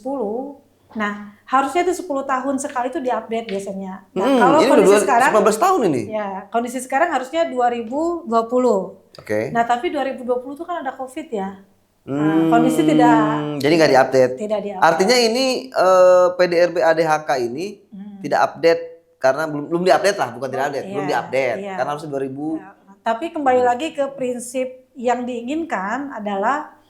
Nah, harusnya itu 10 tahun sekali itu diupdate biasanya. Nah, kalau kondisi sekarang 15 tahun ini. Ya, kondisi sekarang harusnya 2020. Nah, tapi 2020 itu kan ada Covid ya. Kondisi tidak. Jadi nggak diupdate. Tidak diupdate. Artinya ini PDRB ADHK ini tidak update karena belum diupdate lah, bukan tidak update, belum Iya, diupdate. iya. Karena harusnya 2000. Ya, tapi kembali lagi ke prinsip yang diinginkan adalah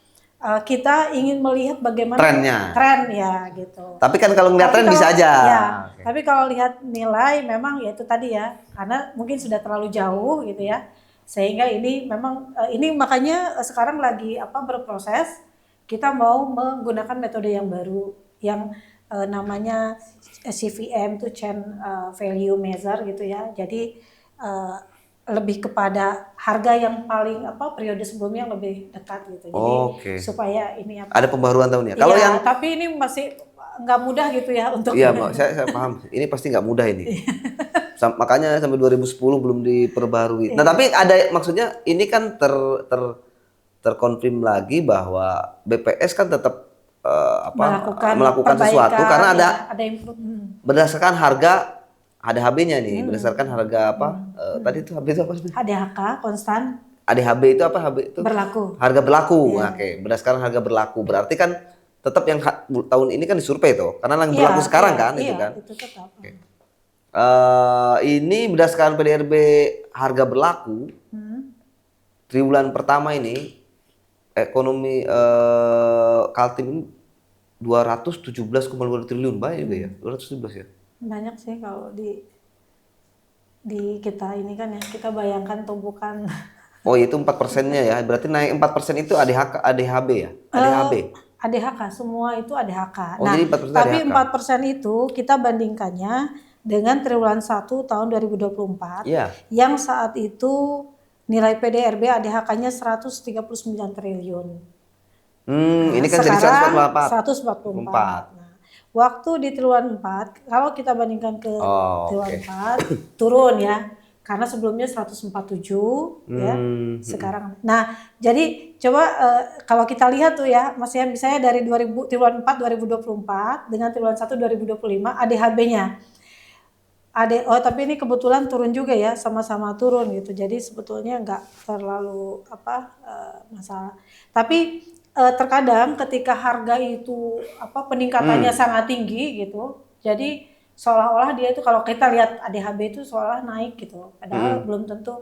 kita ingin melihat bagaimana Trennya. tren ya gitu. Tapi kan kalau ngeliat tren bisa aja. Ya, Oke. tapi kalau lihat nilai memang ya itu tadi ya, karena mungkin sudah terlalu jauh gitu ya, sehingga ini memang ini makanya sekarang lagi berproses. Kita mau menggunakan metode yang baru yang namanya CVM itu Chain Value Measure gitu ya. Jadi lebih kepada harga yang paling periode sebelumnya yang lebih dekat gitu. Jadi Oke. supaya ini Ada pembaruan tahun ya. Kalau iya, yang tapi ini masih nggak mudah gitu ya untuk iya, Mbak, saya paham. Ini pasti nggak mudah ini. Makanya sampai 2010 belum diperbarui. Nah, tapi ada maksudnya ini kan terkonfirm lagi bahwa BPS kan tetap melakukan sesuatu karena ada improvement. berdasarkan harga HDHB-nya nih, berdasarkan harga tadi itu HB itu apa sih? HDHK konstan ADHB itu apa? HB itu berlaku. harga berlaku. Oke, berdasarkan harga berlaku. Berarti kan tetap yang tahun ini kan disurvei tuh, karena yang berlaku sekarang kan itu kan. Itu tetap. Oke. Ini berdasarkan PDRB harga berlaku triwulan pertama ini ekonomi Kaltim ini 217,2 triliun, banyak juga ya, 217 ya. Banyak sih kalau di kita ini kan ya, kita bayangkan tumpukan. Oh itu 4%-nya ya, berarti naik 4% itu ADHB ya? ADHB? ADHK, semua itu ADHK. Oh, nah, jadi 4% tapi ADHK. 4% itu kita bandingkannya dengan triwulan 1 tahun 2024 yang saat itu nilai PDRB ADHK-nya 139 triliun. Ini kan sekarang jadi 144. Nah, waktu di triwulan 4 kalau kita bandingkan ke triwulan 4 turun ya. Karena sebelumnya 147 ya. Sekarang. Nah, jadi coba kalau kita lihat tuh ya, misalnya dari triwulan 4 2024 dengan triwulan 1 2025 ADHB-nya. Tapi ini kebetulan turun juga ya, sama-sama turun gitu. Jadi sebetulnya nggak terlalu masalah. Tapi terkadang ketika harga itu peningkatannya sangat tinggi gitu. Jadi seolah-olah dia itu kalau kita lihat ADHB itu seolah naik gitu. Padahal belum tentu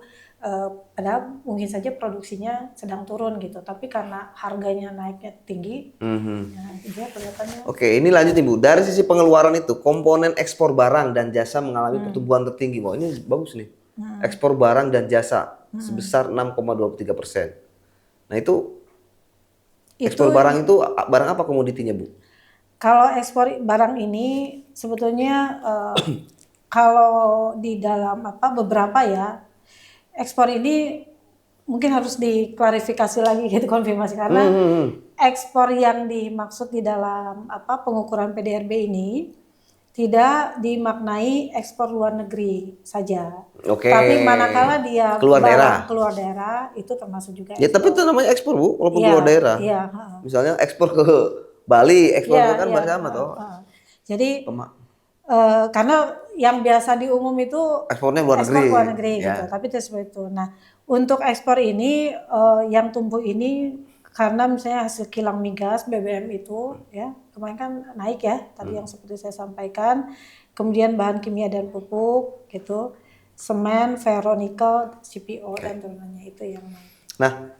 padahal mungkin saja produksinya sedang turun gitu. Tapi karena harganya naiknya tinggi, nah, dia kelihatannya. Oke, ini lanjut nih Bu. Dari sisi pengeluaran itu, komponen ekspor barang dan jasa mengalami pertumbuhan tertinggi. Wah, ini bagus nih. Ekspor barang dan jasa sebesar 6,23%. Nah, itu ekspor barang itu barang apa komoditinya, Bu? Kalau ekspor barang ini sebetulnya kalau di dalam beberapa ya ekspor ini mungkin harus diklarifikasi lagi gitu, konfirmasi karena ekspor yang dimaksud di dalam pengukuran PDRB ini tidak dimaknai ekspor luar negeri saja. Oke. Tapi manakala dia keluar daerah itu termasuk juga. Ya, tapi itu namanya ekspor, Bu, walaupun keluar daerah. Iya. Misalnya ekspor ke Bali, ekspor kan sama toh. Jadi karena yang biasa di umum itu ekspornya luar negeri gitu. Tapi itu seperti itu. Nah, untuk ekspor ini yang tumbuh ini karena misalnya hasil kilang migas BBM itu ya kemarin kan naik ya tadi yang seperti saya sampaikan. Kemudian bahan kimia dan pupuk gitu, semen, ferronikel, CPO dan turunannya itu yang naik. Nah,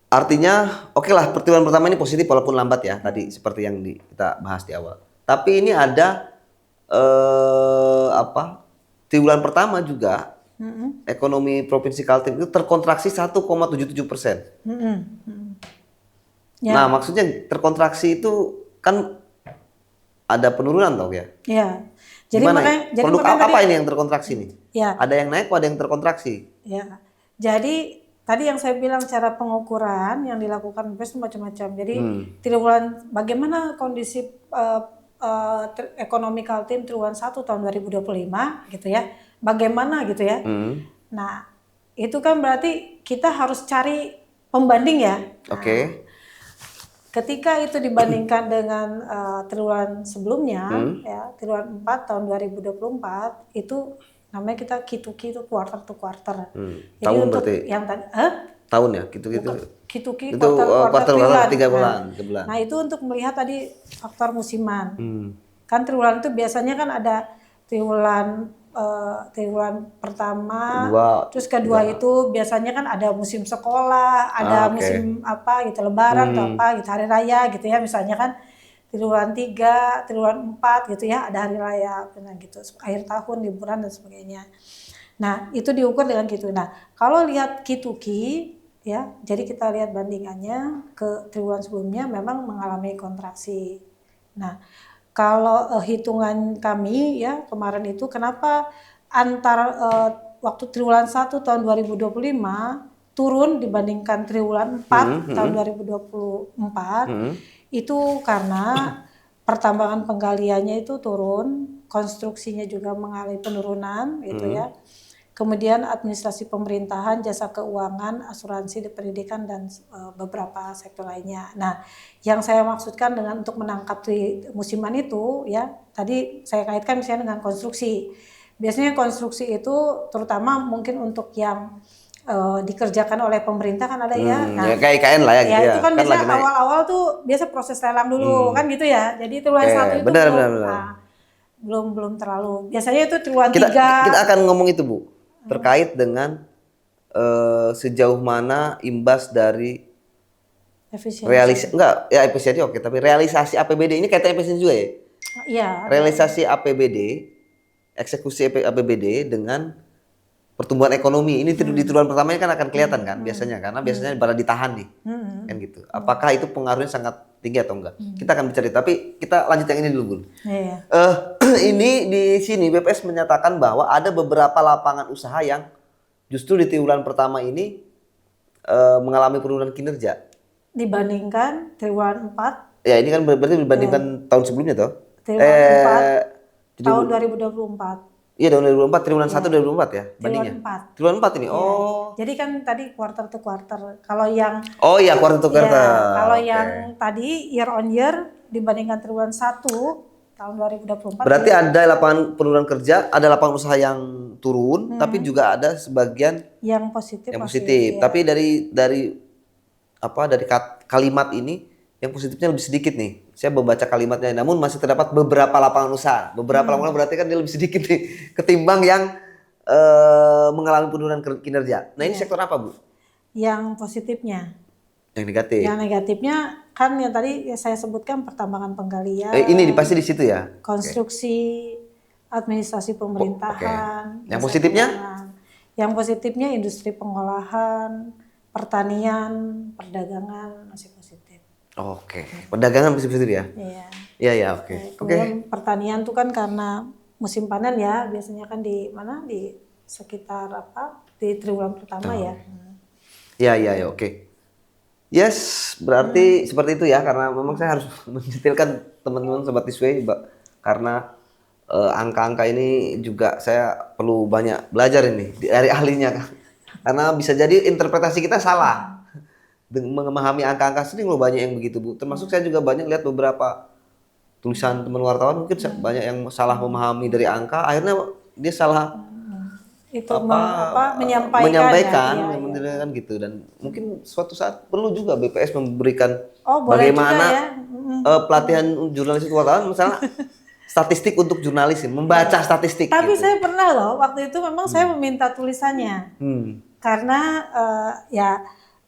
artinya oke lah pertriwulan pertama ini positif walaupun lambat ya tadi seperti yang kita bahas di awal. Tapi ini ada triwulan pertama juga ekonomi Provinsi Kaltim itu terkontraksi 1,77%. Ya. Nah, maksudnya terkontraksi itu kan ada penurunan toh ya? Iya. Jadi produk apa ini yang terkontraksi nih? Ya. Ada yang naik, ada yang terkontraksi. Ya. Jadi tadi yang saya bilang cara pengukuran yang dilakukan BPS macam-macam. Jadi triwulan bagaimana kondisi ekonomi Kaltim triwulan 1 tahun 2025 gitu ya. Bagaimana gitu ya. Nah, itu kan berarti kita harus cari pembanding ya. Oke. Ketika itu dibandingkan dengan triwulan sebelumnya ya, triwulan 4 tahun 2024 itu namanya kita Q2Q itu quarter to quarter. Jadi tahun untuk berarti yang tadi tahun ya, gitu-gitu. Q2Q itu quarter bulan. 3 bulan. Nah, itu untuk melihat tadi faktor musiman. Kan triwulan itu biasanya kan ada triwulan pertama, Kedua, terus kedua itu biasanya kan ada musim sekolah, ada oke. musim apa gitu, lebaran atau apa gitu, hari raya gitu ya, misalnya kan triwulan 3, triwulan 4 gitu ya, ada hari raya nah gitu, akhir tahun, liburan dan sebagainya. Nah, itu diukur dengan gitu. Nah, kalau lihat Kituki ya, jadi kita lihat bandingannya ke triwulan sebelumnya memang mengalami kontraksi. Nah, kalau hitungan kami ya kemarin itu kenapa antar waktu triwulan 1 tahun 2025 turun dibandingkan triwulan 4 tahun 2024 itu karena pertambangan penggaliannya itu turun, konstruksinya juga mengalami penurunan gitu ya. Kemudian administrasi pemerintahan, jasa keuangan, asuransi, pendidikan dan beberapa sektor lainnya. Nah, yang saya maksudkan dengan untuk menangkap di musiman itu ya, tadi saya kaitkan misalnya dengan konstruksi. Biasanya konstruksi itu terutama mungkin untuk yang dikerjakan oleh pemerintah kan ada ya. Ya Nah, kayak IKN lah ya gitu ya. itu kan Kan biasanya lagi naik. awal-awal tuh biasa proses lelang dulu kan gitu ya. Jadi triwulan 1 itu Benar, belum benar, benar. belum terlalu. Biasanya itu triwulan Kita 3 kita akan ngomong itu, Bu. Terkait dengan sejauh mana imbas dari efisiensi. enggak ya efisiensi oke, tapi realisasi APBD ini kaitan efisiensi juga ya. Iya, Realisasi APBD, eksekusi APBD dengan pertumbuhan ekonomi ini di triwulan pertama ini kan akan kelihatan kan biasanya, karena biasanya pada ditahan nih kan gitu. Apakah itu pengaruhnya sangat tinggi atau enggak? Kita akan bicara, tapi kita lanjut yang ini dulu, Bun. Iya. Ini di sini BPS menyatakan bahwa ada beberapa lapangan usaha yang justru di triwulan pertama ini mengalami penurunan kinerja. Dibandingkan triwulan 4, Ya ini kan berarti dibandingkan tahun sebelumnya toh. triwulan 4 Jadi tahun 2024. iya tahun 2024, triwulan 1 2024 ya bandingnya. Triwulan 4. Triwulan 4 ini. Iya. Oh. Jadi kan tadi quarter to quarter. Kalau yang Oh iya, quarter to quarter. kalau Oke. yang tadi year on year dibandingkan triwulan 1 tahun 2024. Berarti ada lapangan penurunan kerja, ada lapangan usaha yang turun, tapi juga ada sebagian yang positif. yang masih, positif. iya. Tapi dari kalimat ini yang positifnya lebih sedikit nih. Saya membaca kalimatnya, namun masih terdapat beberapa lapangan usaha. Beberapa lapangan berarti kan dia lebih sedikit nih ketimbang yang mengalami penurunan kinerja. Nah ini sektor apa, Bu? Yang positifnya. Yang negatif. Yang negatifnya kan yang tadi saya sebutkan pertambangan penggalian. Ini pasti di situ ya. Konstruksi, administrasi pemerintahan. Yang positifnya? Yang positifnya industri pengolahan, pertanian, perdagangan masih positif. Oke. Perdagangan masih positif ya? Iya. Iya ya, oke. Kemudian pertanian tuh kan karena musim panen ya, biasanya kan di mana di sekitar di triwulan pertama ya. Iya, oke. Yes, berarti seperti itu ya, karena memang saya harus menjelaskan teman-teman sobat Isway, karena angka-angka ini juga saya perlu banyak belajar ini dari ahlinya kan. Karena bisa jadi interpretasi kita salah. Memahami angka-angka sering loh banyak yang begitu, Bu. Termasuk saya juga banyak lihat beberapa tulisan teman wartawan mungkin banyak yang salah memahami dari angka, akhirnya dia salah itu menyampaikan kan gitu. Dan mungkin suatu saat perlu juga BPS memberikan boleh bagaimana juga ya. Pelatihan jurnalis wartawan misalnya statistik untuk jurnalis, membaca statistik. Tapi gitu. saya pernah loh waktu itu memang saya meminta tulisannya karena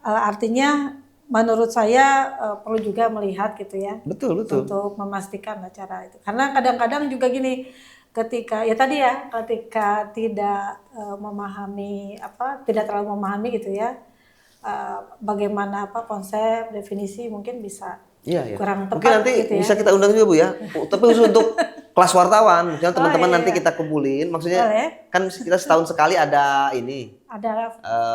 artinya menurut saya perlu juga melihat gitu ya. Betul. Untuk memastikan cara itu. Karena kadang-kadang juga gini, ketika tidak memahami tidak terlalu memahami gitu ya, bagaimana konsep definisi mungkin bisa kurang tepat. Mungkin nanti gitu ya. bisa kita undang juga, Bu ya. Tapi khusus untuk kelas wartawan, misalnya teman-teman nanti kita kumpulin, maksudnya kan kita setahun sekali ada ada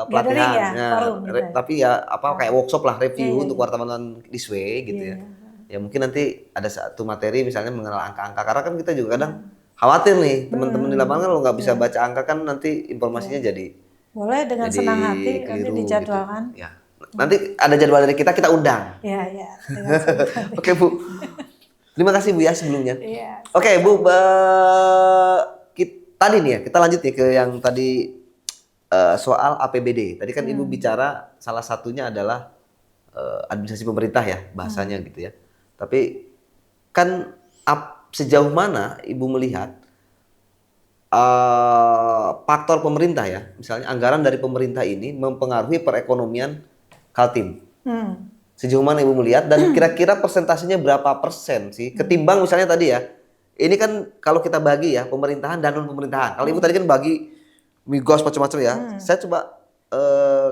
pelatihan ya, forum, gitu. Tapi ya kayak workshop lah, review untuk wartawan Isway gitu ya. Ya mungkin nanti ada satu materi misalnya mengenal angka-angka, karena kan kita juga kadang khawatir nih teman-teman di lapangan kalau nggak bisa baca angka kan nanti informasinya jadi boleh dengan senang hati nanti dijadwalkan gitu. Ya. Nanti ada jadwal dari kita undang. Ya. Oke, Bu. Terima kasih, Bu ya sebelumnya. Iya. Oke, Bu, tadi nih ya kita lanjut ya ke yang tadi soal APBD. Tadi kan Ibu bicara salah satunya adalah administrasi pemerintah ya bahasanya gitu ya. Tapi kan sejauh mana Ibu melihat faktor pemerintah ya, misalnya anggaran dari pemerintah ini mempengaruhi perekonomian Kaltim. Hmm. Sejauh mana Ibu melihat dan kira-kira persentasenya berapa persen sih ketimbang misalnya tadi ya. Ini kan kalau kita bagi ya pemerintahan dan non pemerintahan. Kalau Ibu tadi kan bagi migas macam-macam ya. Saya coba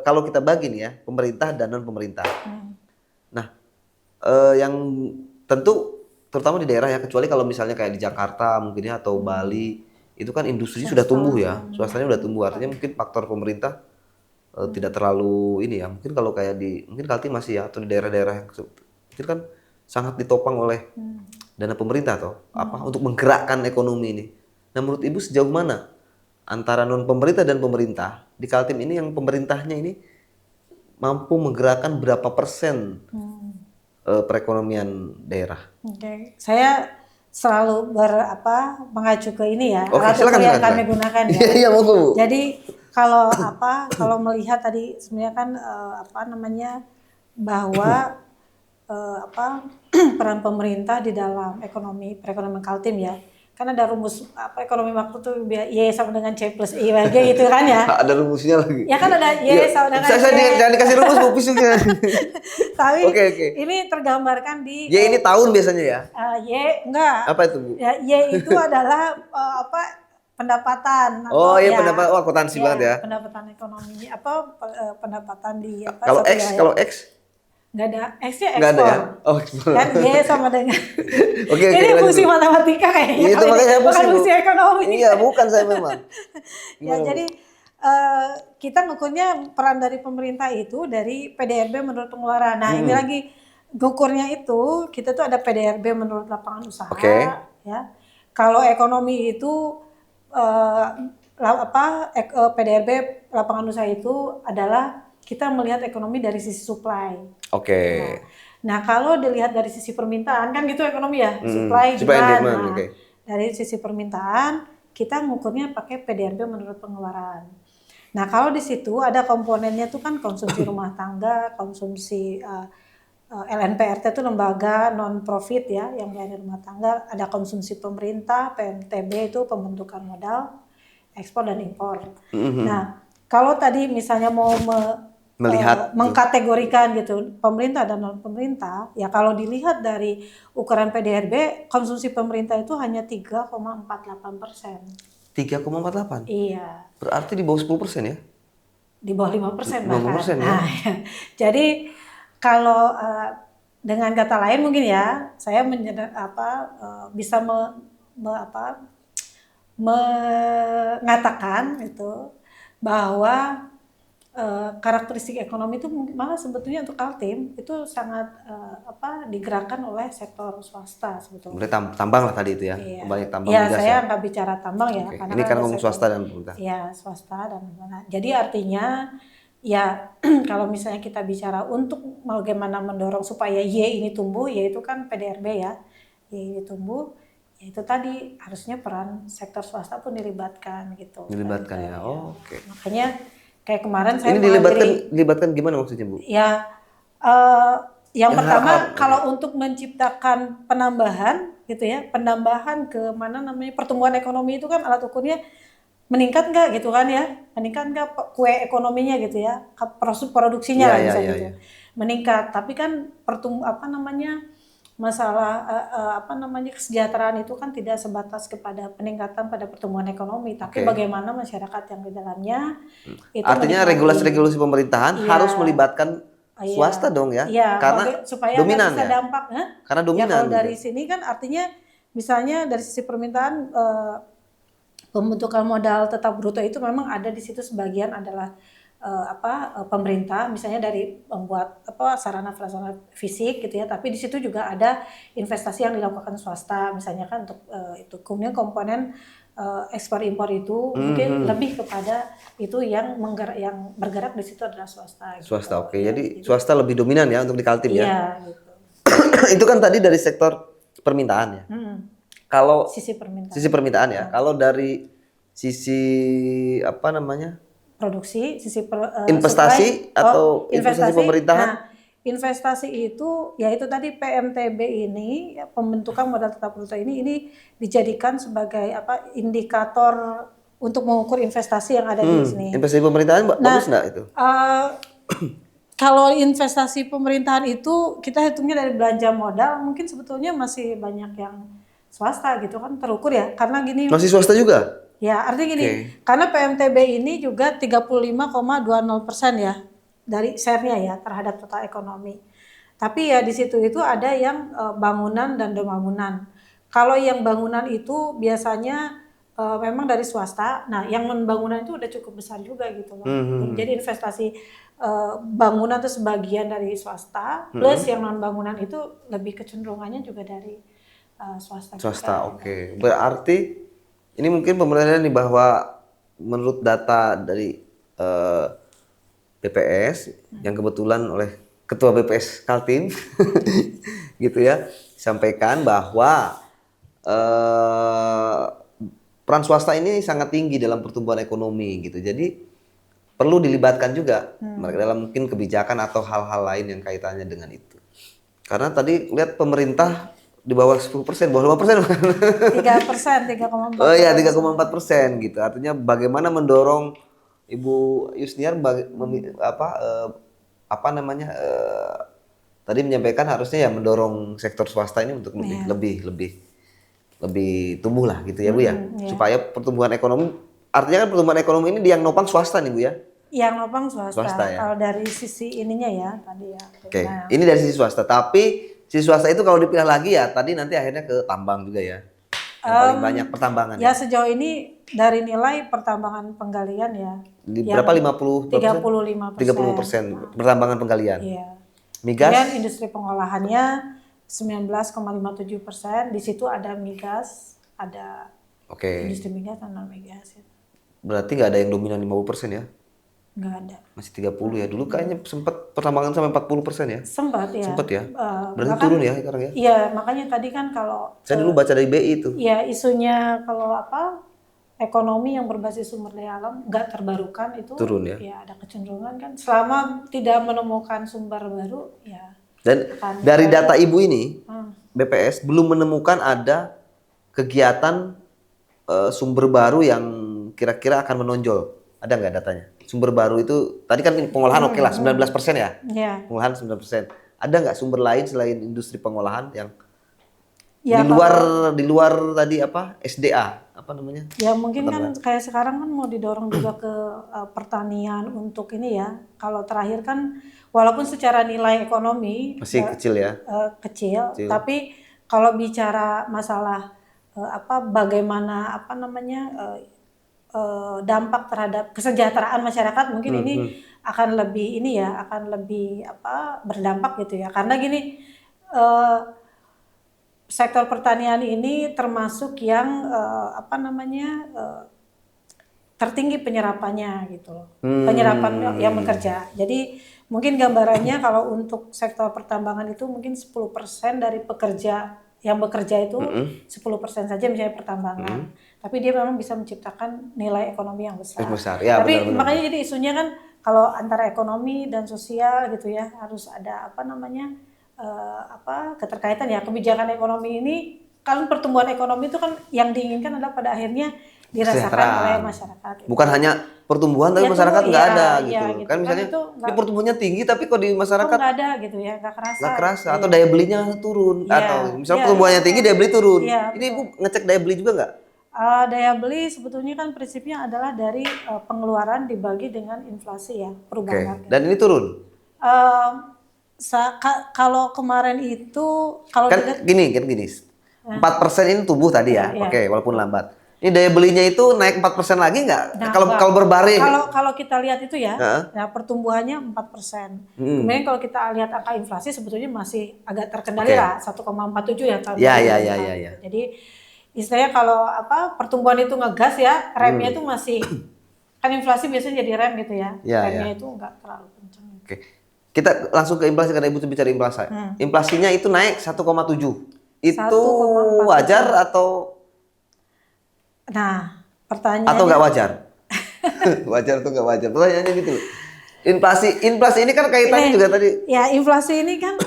kalau kita bagi nih ya pemerintah dan non pemerintah. Nah, yang tentu terutama di daerah ya kecuali kalau misalnya kayak di Jakarta mungkin ya atau Bali itu kan industri sudah tumbuh ya. Swastanya sudah tumbuh artinya mungkin faktor pemerintah tidak terlalu ini ya mungkin kalau kayak di mungkin Kaltim masih ya atau di daerah-daerah yang mungkin kan sangat ditopang oleh dana pemerintah atau apa untuk menggerakkan ekonomi ini. Nah menurut Ibu sejauh mana antara non pemerintah dan pemerintah di Kaltim ini yang pemerintahnya ini mampu menggerakkan berapa persen perekonomian daerah? Oke, saya selalu mengacu ke ini ya, Oke, alat silakan, ukur yang silakan. kami gunakan ya. Iya monggo Bu. Jadi kalau melihat tadi sebenarnya kan bahwa peran pemerintah di dalam perekonomian Kaltim ya. Kan ada rumus ekonomi makro tuh Y sama dengan C plus I lagi gitu kan ya. Ada rumusnya lagi. Ya kan ada Y Iya. sama dengan Saya Y. jangan dikasih rumus Bu pisuknya. Tapi Oke. ini tergambarkan di Ya ini tahun biasanya ya. Y enggak. Apa itu Bu? Ya, Y itu adalah pendapatan Oh atau iya pendapat akuntansi banget ya. pendapatan ekonomi pendapatan di Kalau satu X wilayah. kalau X Nggak ada X-nya nggak ada ekspor. ya? Oh ekspor. Kan Y sama dengan Oke, ini lanjut. fungsi matematika kayaknya. Iya, itu kalau makanya ini. saya Bukan pusing, Bu. fungsi ekonomi. Iya bukan saya memang. Ya, Gimana, Bu? jadi kita ngukurnya peran dari pemerintah itu dari PDRB menurut pengeluaran. Nah, ini lagi ngukurnya itu kita tuh ada PDRB menurut lapangan usaha Oke. ya. Kalau ekonomi itu PDRB lapangan usaha itu adalah kita melihat ekonomi dari sisi supply. Oke. Nah, kalau dilihat dari sisi permintaan kan gitu ekonomi ya, supply Supply and demand. demand, Nah, oke. dari sisi permintaan kita ngukurnya pakai PDRB menurut pengeluaran. Nah, kalau di situ ada komponennya tuh kan konsumsi rumah tangga, konsumsi LNPRT itu lembaga non profit ya yang melayani rumah tangga, ada konsumsi pemerintah, PMTB itu pembentukan modal, ekspor dan impor. Nah, kalau tadi misalnya mau Melihat mengkategorikan gitu pemerintah dan non pemerintah, ya kalau dilihat dari ukuran PDRB konsumsi pemerintah itu hanya 3,48%. 3,48. Iya, Berarti di bawah 10% ya? di bawah 5% Di bawah bahkan. 5% ya? Nah, ya. Jadi kalau dengan kata lain mungkin ya saya bisa mengatakan itu bahwa karakteristik ekonomi itu malah sebetulnya untuk Kaltim itu sangat digerakkan oleh sektor swasta sebetulnya. Berarti tambang lah tadi itu ya, Iya. banyak tambang Ya, migas saya ya. nggak bicara tambang ya, Oke. karena Ini kan ada ngomong sektor- swasta dan pemerintah. Iya, swasta dan mana. Jadi artinya ya kalau misalnya kita bicara untuk bagaimana mendorong supaya Y ini tumbuh, yaitu kan PDRB ya, Y ini tumbuh, ya itu tadi harusnya peran sektor swasta pun dilibatkan gitu. Dilibatkan ya. Oh, oke. Makanya kayak kemarin saya Ini dilibatkan gimana maksudnya Bu? ya yang pertama kalau untuk menciptakan penambahan gitu ya, penambahan ke mana namanya pertumbuhan ekonomi itu kan alat ukurnya meningkat nggak gitu kan ya, meningkat nggak kue ekonominya gitu ya, produksinya lah bisa gitu, meningkat. Tapi kan masalah kesejahteraan itu kan tidak sebatas kepada peningkatan pada pertumbuhan ekonomi, tapi bagaimana masyarakat yang di dalamnya itu artinya regulasi-regulasi pemerintahan harus melibatkan swasta dong ya, karena supaya dominan bisa ya. dampak Karena dominan. Ya, kalau dari sini kan artinya misalnya dari sisi permintaan pembentukan modal tetap bruto itu memang ada di situ sebagian adalah pemerintah misalnya dari membuat sarana prasarana fisik gitu ya, tapi di situ juga ada investasi yang dilakukan swasta misalnya kan untuk itu. Kemudian komponen ekspor impor itu mungkin lebih kepada itu yang bergerak di situ adalah swasta. Gitu. Swasta, oke. Jadi swasta lebih dominan ya untuk di Kaltim ya. Iya, gitu. Itu kan tadi dari sektor permintaan ya. Kalau sisi permintaan. Sisi permintaan ya. Kalau dari sisi produksi, sisi investasi supply, atau investasi pemerintah. Nah, investasi itu yaitu tadi PMTB ini ya, pembentukan modal tetap bruto ini dijadikan sebagai apa indikator untuk mengukur investasi yang ada di sini. Investasi pemerintahan bagus nggak itu? Uh, kalau investasi pemerintahan itu kita hitungnya dari belanja modal, mungkin sebetulnya masih banyak yang swasta gitu kan terukur ya, karena gini. Masih swasta juga? Ya artinya gini, karena PMTB ini juga 35,20% ya dari share-nya ya terhadap total ekonomi. Tapi ya di situ itu ada yang bangunan dan non-bangunan. Kalau yang bangunan itu biasanya memang dari swasta. Nah, yang non-bangunan itu udah cukup besar juga gitu loh. Jadi investasi bangunan itu sebagian dari swasta, plus yang non-bangunan itu lebih kecenderungannya juga dari swasta. Swasta, oke. Berarti ini mungkin pemerintah nih bahwa menurut data dari BPS yang kebetulan oleh Ketua BPS Kaltim gitu ya, sampaikan bahwa peran swasta ini sangat tinggi dalam pertumbuhan ekonomi gitu. Jadi perlu dilibatkan juga mereka dalam mungkin kebijakan atau hal-hal lain yang kaitannya dengan itu. Karena tadi lihat pemerintah di bawah 10%, bawah 5%. 3%, 3,4%. Oh iya, 3,4% gitu. Artinya bagaimana mendorong Ibu Yusniar tadi menyampaikan harusnya ya mendorong sektor swasta ini untuk lebih tumbuh lah gitu ya Bu ya. Supaya pertumbuhan ekonomi, artinya kan pertumbuhan ekonomi ini yang nopang swasta nih Bu ya. Yang nopang swasta ya. Kalau dari sisi ininya ya tadi ya. Oke. Ini dari sisi swasta, tapi si swasta itu kalau dipilih lagi ya tadi nanti akhirnya ke tambang juga ya. Yang paling banyak pertambangan. Ya sejauh ini dari nilai pertambangan penggalian ya. Berapa 35%. 30% pertambangan penggalian. Iya. Migas. Kemudian industri pengolahannya 19,57%. Di situ ada migas, ada industri migas dan non migas. Berarti nggak ada yang dominan 50% ya? Nggak ada. Masih 30 ya. Dulu kayaknya sempat pertambangan sampai 40% ya? Sempat ya. Sempat ya. Berarti turun ya sekarang ya? Iya, makanya tadi kan kalau saya dulu baca dari BI itu. Iya, isunya kalau ekonomi yang berbasis sumber daya alam nggak terbarukan itu turun ya. Ya ada kecenderungan kan selama tidak menemukan sumber baru ya. Dan dari data Ibu ini BPS belum menemukan ada kegiatan sumber baru yang kira-kira akan menonjol. Ada nggak datanya? Sumber baru itu tadi kan pengolahan oke lah 19% ya. Yeah. Pengolahan 19%. Ada nggak sumber lain selain industri pengolahan yang ya, di luar tadi SDA apa namanya? Ya mungkin kan kayak sekarang kan mau didorong juga ke pertanian untuk ini ya. Kalau terakhir kan walaupun secara nilai ekonomi masih kecil ya. Kecil, tapi kalau bicara masalah bagaimana dampak terhadap kesejahteraan masyarakat mungkin ini akan lebih berdampak gitu ya. Karena gini sektor pertanian ini termasuk yang tertinggi penyerapannya gitu loh. Penyerapan yang bekerja. Jadi mungkin gambarannya kalau untuk sektor pertambangan itu mungkin 10% dari pekerja yang bekerja itu 10% saja misalnya pertambangan. Tapi dia memang bisa menciptakan nilai ekonomi yang besar. Ya, tapi benar-benar. Makanya jadi isunya kan kalau antara ekonomi dan sosial gitu ya harus ada keterkaitan ya. Kebijakan ekonomi ini kalau pertumbuhan ekonomi itu kan yang diinginkan adalah pada akhirnya dirasakan oleh masyarakat. Gitu. Bukan hanya pertumbuhan tapi masyarakat nggak ada gitu. Gitu. Kan misalnya ini pertumbuhannya tinggi tapi kok di masyarakat nggak ada gitu ya, nggak kerasa. Nggak kerasa atau daya belinya turun atau misalnya pertumbuhannya tinggi daya beli turun. Ini Ibu ngecek daya beli juga nggak? Daya beli sebetulnya kan prinsipnya adalah dari pengeluaran dibagi dengan inflasi ya, perubahan harga. Dan ini turun? Kalau kemarin itu kalau kan gini 4% ini tumbuh tadi ya, walaupun lambat. Ini daya belinya itu naik 4% lagi nggak? Kalau berbaring? Kalau kita lihat itu ya, pertumbuhannya 4%. Kemudian kalau kita lihat angka inflasi sebetulnya masih agak terkendali lah 1,47 ya tahun ya. Jadi istilahnya kalau pertumbuhan itu ngegas ya, remnya itu masih kan inflasi biasanya jadi rem gitu ya. Remnya itu nggak terlalu kencang. Oke. Kita langsung ke inflasi karena Ibu bicara inflasi. Inflasinya itu naik 1,7. Itu wajar atau? Nah, pertanyaannya. Atau nggak wajar? Wajar atau nggak wajar? Pertanyaannya gitu. Inflasi ini kan kaitannya juga tadi. Ya, inflasi ini kan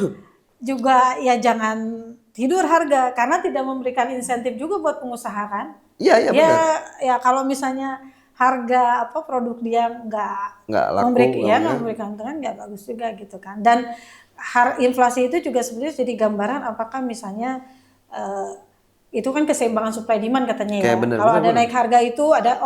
juga ya jangan tidur harga karena tidak memberikan insentif juga buat pengusaha kan. Iya, iya benar. Ya kalau misalnya harga produk dia Nggak laku, nggak memberikan keuntungan nggak bagus juga gitu kan. Dan inflasi itu juga sebenarnya jadi gambaran apakah misalnya itu kan keseimbangan supply demand katanya ya. Kalau ada naik harga itu ada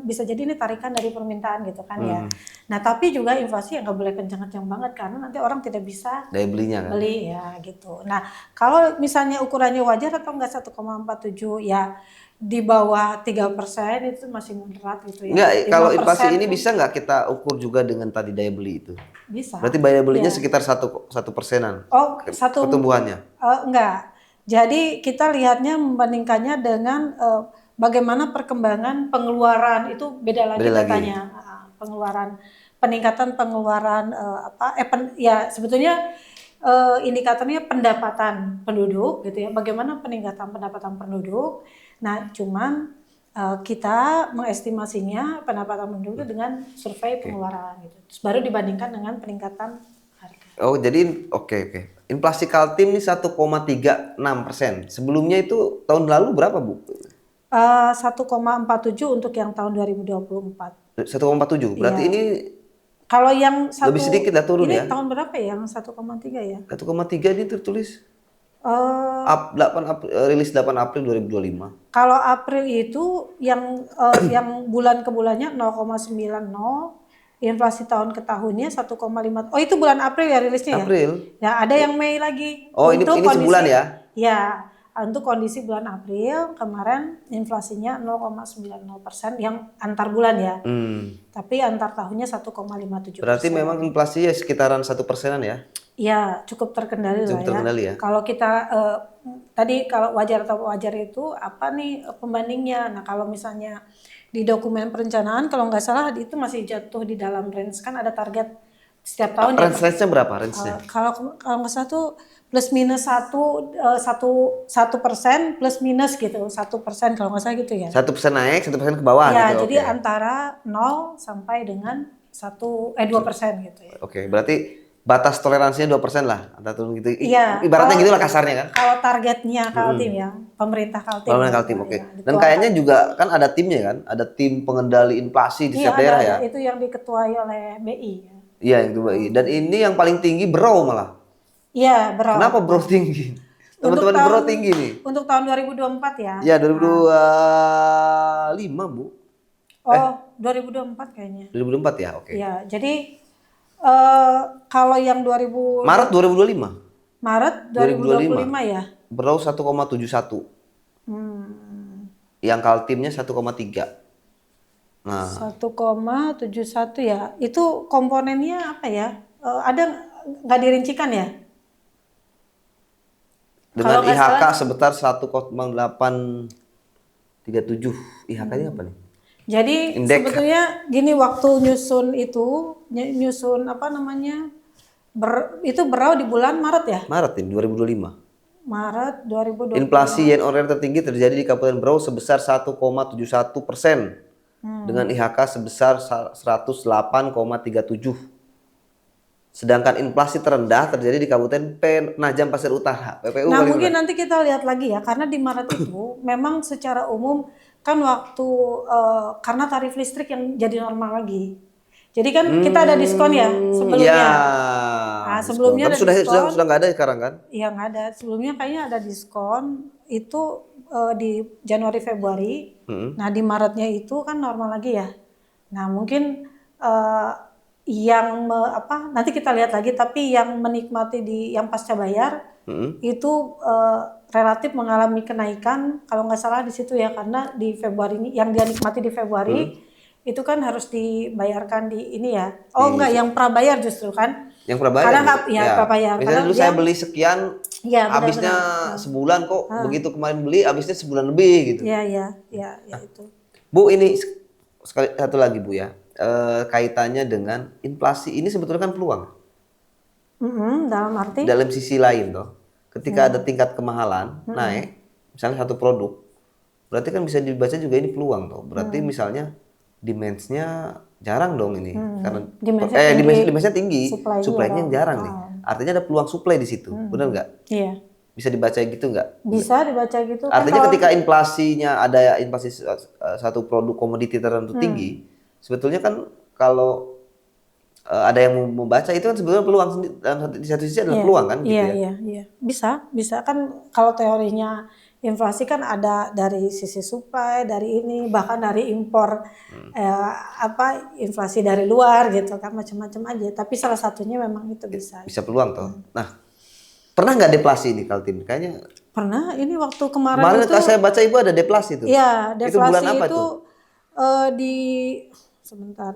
bisa jadi ini tarikan dari permintaan gitu kan ya. Nah tapi juga inflasi nggak boleh kencang-kencang banget karena nanti orang tidak bisa daya belinya kan. Beli ya gitu. Nah kalau misalnya ukurannya wajar atau enggak 1,47 ya di bawah 3% itu masih moderat gitu ya. Enggak, kalau inflasi ini bisa nggak kita ukur juga dengan tadi daya beli itu? Bisa. Berarti daya belinya sekitar 1%-an. Oh, pertumbuhannya? Enggak. Jadi kita lihatnya membandingkannya dengan bagaimana perkembangan pengeluaran itu beda lagi katanya. Peningkatan pengeluaran ya sebetulnya indikatornya pendapatan penduduk gitu ya. Bagaimana peningkatan pendapatan penduduk? Nah, cuman kita mengestimasinya pendapatan penduduk dengan survei pengeluaran gitu. Terus baru dibandingkan dengan peningkatan harga. Oh, jadi oke. Inflasi Kaltim ini 1,36%. Sebelumnya itu tahun lalu berapa, Bu? 1,47 untuk yang tahun 2024. 1,47. Berarti ini kalau yang lebih sedikit lah turun ya. Ini tahun berapa ya? Yang 1,3 ya? 1,3 ini tertulis. Rilis 8 April 2025. Kalau April itu yang bulan ke bulannya 0,90, inflasi tahun ke tahunnya 1,5. Oh, itu bulan April ya rilisnya ya? April. Ya, ada yang Mei lagi. Oh, ini sebulan ya? Ya, untuk kondisi bulan April kemarin inflasinya 0,90% yang antar bulan ya. Tapi antar tahunnya 1,57%. Berarti memang inflasi ya sekitaran 1%-an ya? Ya, cukup terkendali lah ya. Kalau kita tadi kalau wajar atau wajar itu apa nih pembandingnya? Nah, kalau misalnya di dokumen perencanaan kalau nggak salah itu masih jatuh di dalam range, kan ada target setiap tahun. Range-nya berapa? Range-nya? Kalau nggak salah tuh plus minus 1% plus minus gitu 1% kalau nggak salah gitu ya. 1% naik, 1% ke bawah ya, gitu. Jadi antara 0 sampai dengan 2% gitu ya. Oke, berarti batas toleransinya 2% lah antara turun gitu. Iya. Ibaratnya gitulah kasarnya kan. Kalau targetnya Kaltim ya, pemerintah Kaltim. Oke. Dan kayaknya juga kan ada timnya kan, ada tim pengendali inflasi di setiap daerah ya. Itu yang diketuai oleh BI. Iya, yang itu BI. Dan ini yang paling tinggi Berau malah. Iya, Berau. Kenapa Berau tinggi? Teman-teman Berau tinggi nih. Untuk tahun 2024 ya. Iya, 2025, Bu. 2024 kayaknya. 2024 ya, oke. Iya, jadi kalau yang Maret 2025. Maret 2025 ya. Berau 1,71. Yang Kaltimnya 1,3. Nah, 1,71 ya. Itu komponennya apa ya? Ada nggak dirincikan ya? Dengan IHK sebesar 1,837. IHK-nya apa nih? Jadi sebetulnya gini, waktu nyusun itu Berau di bulan Maret ya? Maret ini 2025. Maret 2025. Inflasi yen ore tertinggi terjadi di Kabupaten Berau sebesar 1,71% dengan IHK sebesar 108,37. Sedangkan inflasi terendah terjadi di Kabupaten Penajam Pasir Utara. PPU. Nah, mungkin nanti kita lihat lagi ya, karena di Maret itu memang secara umum kan waktu karena tarif listrik yang jadi normal lagi. Jadi kan kita ada diskon ya sebelumnya. Ya, nah, sebelumnya ada diskon. Sudah nggak ada sekarang kan? Iya, nggak ada. Sebelumnya kayaknya ada diskon itu di Januari Februari. Nah, di Maretnya itu kan normal lagi ya. Nah, mungkin nanti kita lihat lagi, tapi yang menikmati yang pasca bayar itu relatif mengalami kenaikan kalau nggak salah di situ ya, karena di Februari ini yang dia nikmati di Februari itu kan harus dibayarkan di ini ya. Enggak, yang prabayar justru kan. Yang prabayar. Karena prabayar. Misalnya dulu saya beli sekian, habisnya sebulan kok, begitu kemarin beli habisnya sebulan lebih gitu. Iya, itu. Bu, ini satu lagi Bu ya. Kaitannya dengan inflasi ini sebetulnya kan peluang. Dalam arti? Dalam sisi lain toh, ketika ada tingkat kemahalan naik, misalnya satu produk, berarti kan bisa dibaca juga ini peluang toh. Berarti misalnya demand-nya jarang dong ini karena Demand-nya tinggi, demand-nya tinggi, supply-nya supply-nya jarang. jarang nih. Artinya ada peluang supply di situ, benar nggak? Iya, Bisa dibaca gitu nggak? bisa dibaca gitu kan Artinya kalau ketika inflasinya ada inflasi satu produk komoditi tertentu tinggi, sebetulnya kan kalau ada yang mau membaca itu kan sebetulnya peluang di satu sisi adalah peluang kan gitu ya. iya. Bisa kan kalau teorinya inflasi kan ada dari sisi supply, dari ini, bahkan dari impor inflasi dari luar gitu kan macam-macam aja. Tapi salah satunya memang itu bisa. Bisa peluang toh. Nah, pernah nggak deflasi ini Kaltim? Kayaknya Pernah ini waktu kemarin kemarin itu saya baca ibu ada deflasi tuh. iya, Itu bulan deflasi apa itu tuh? di sebentar.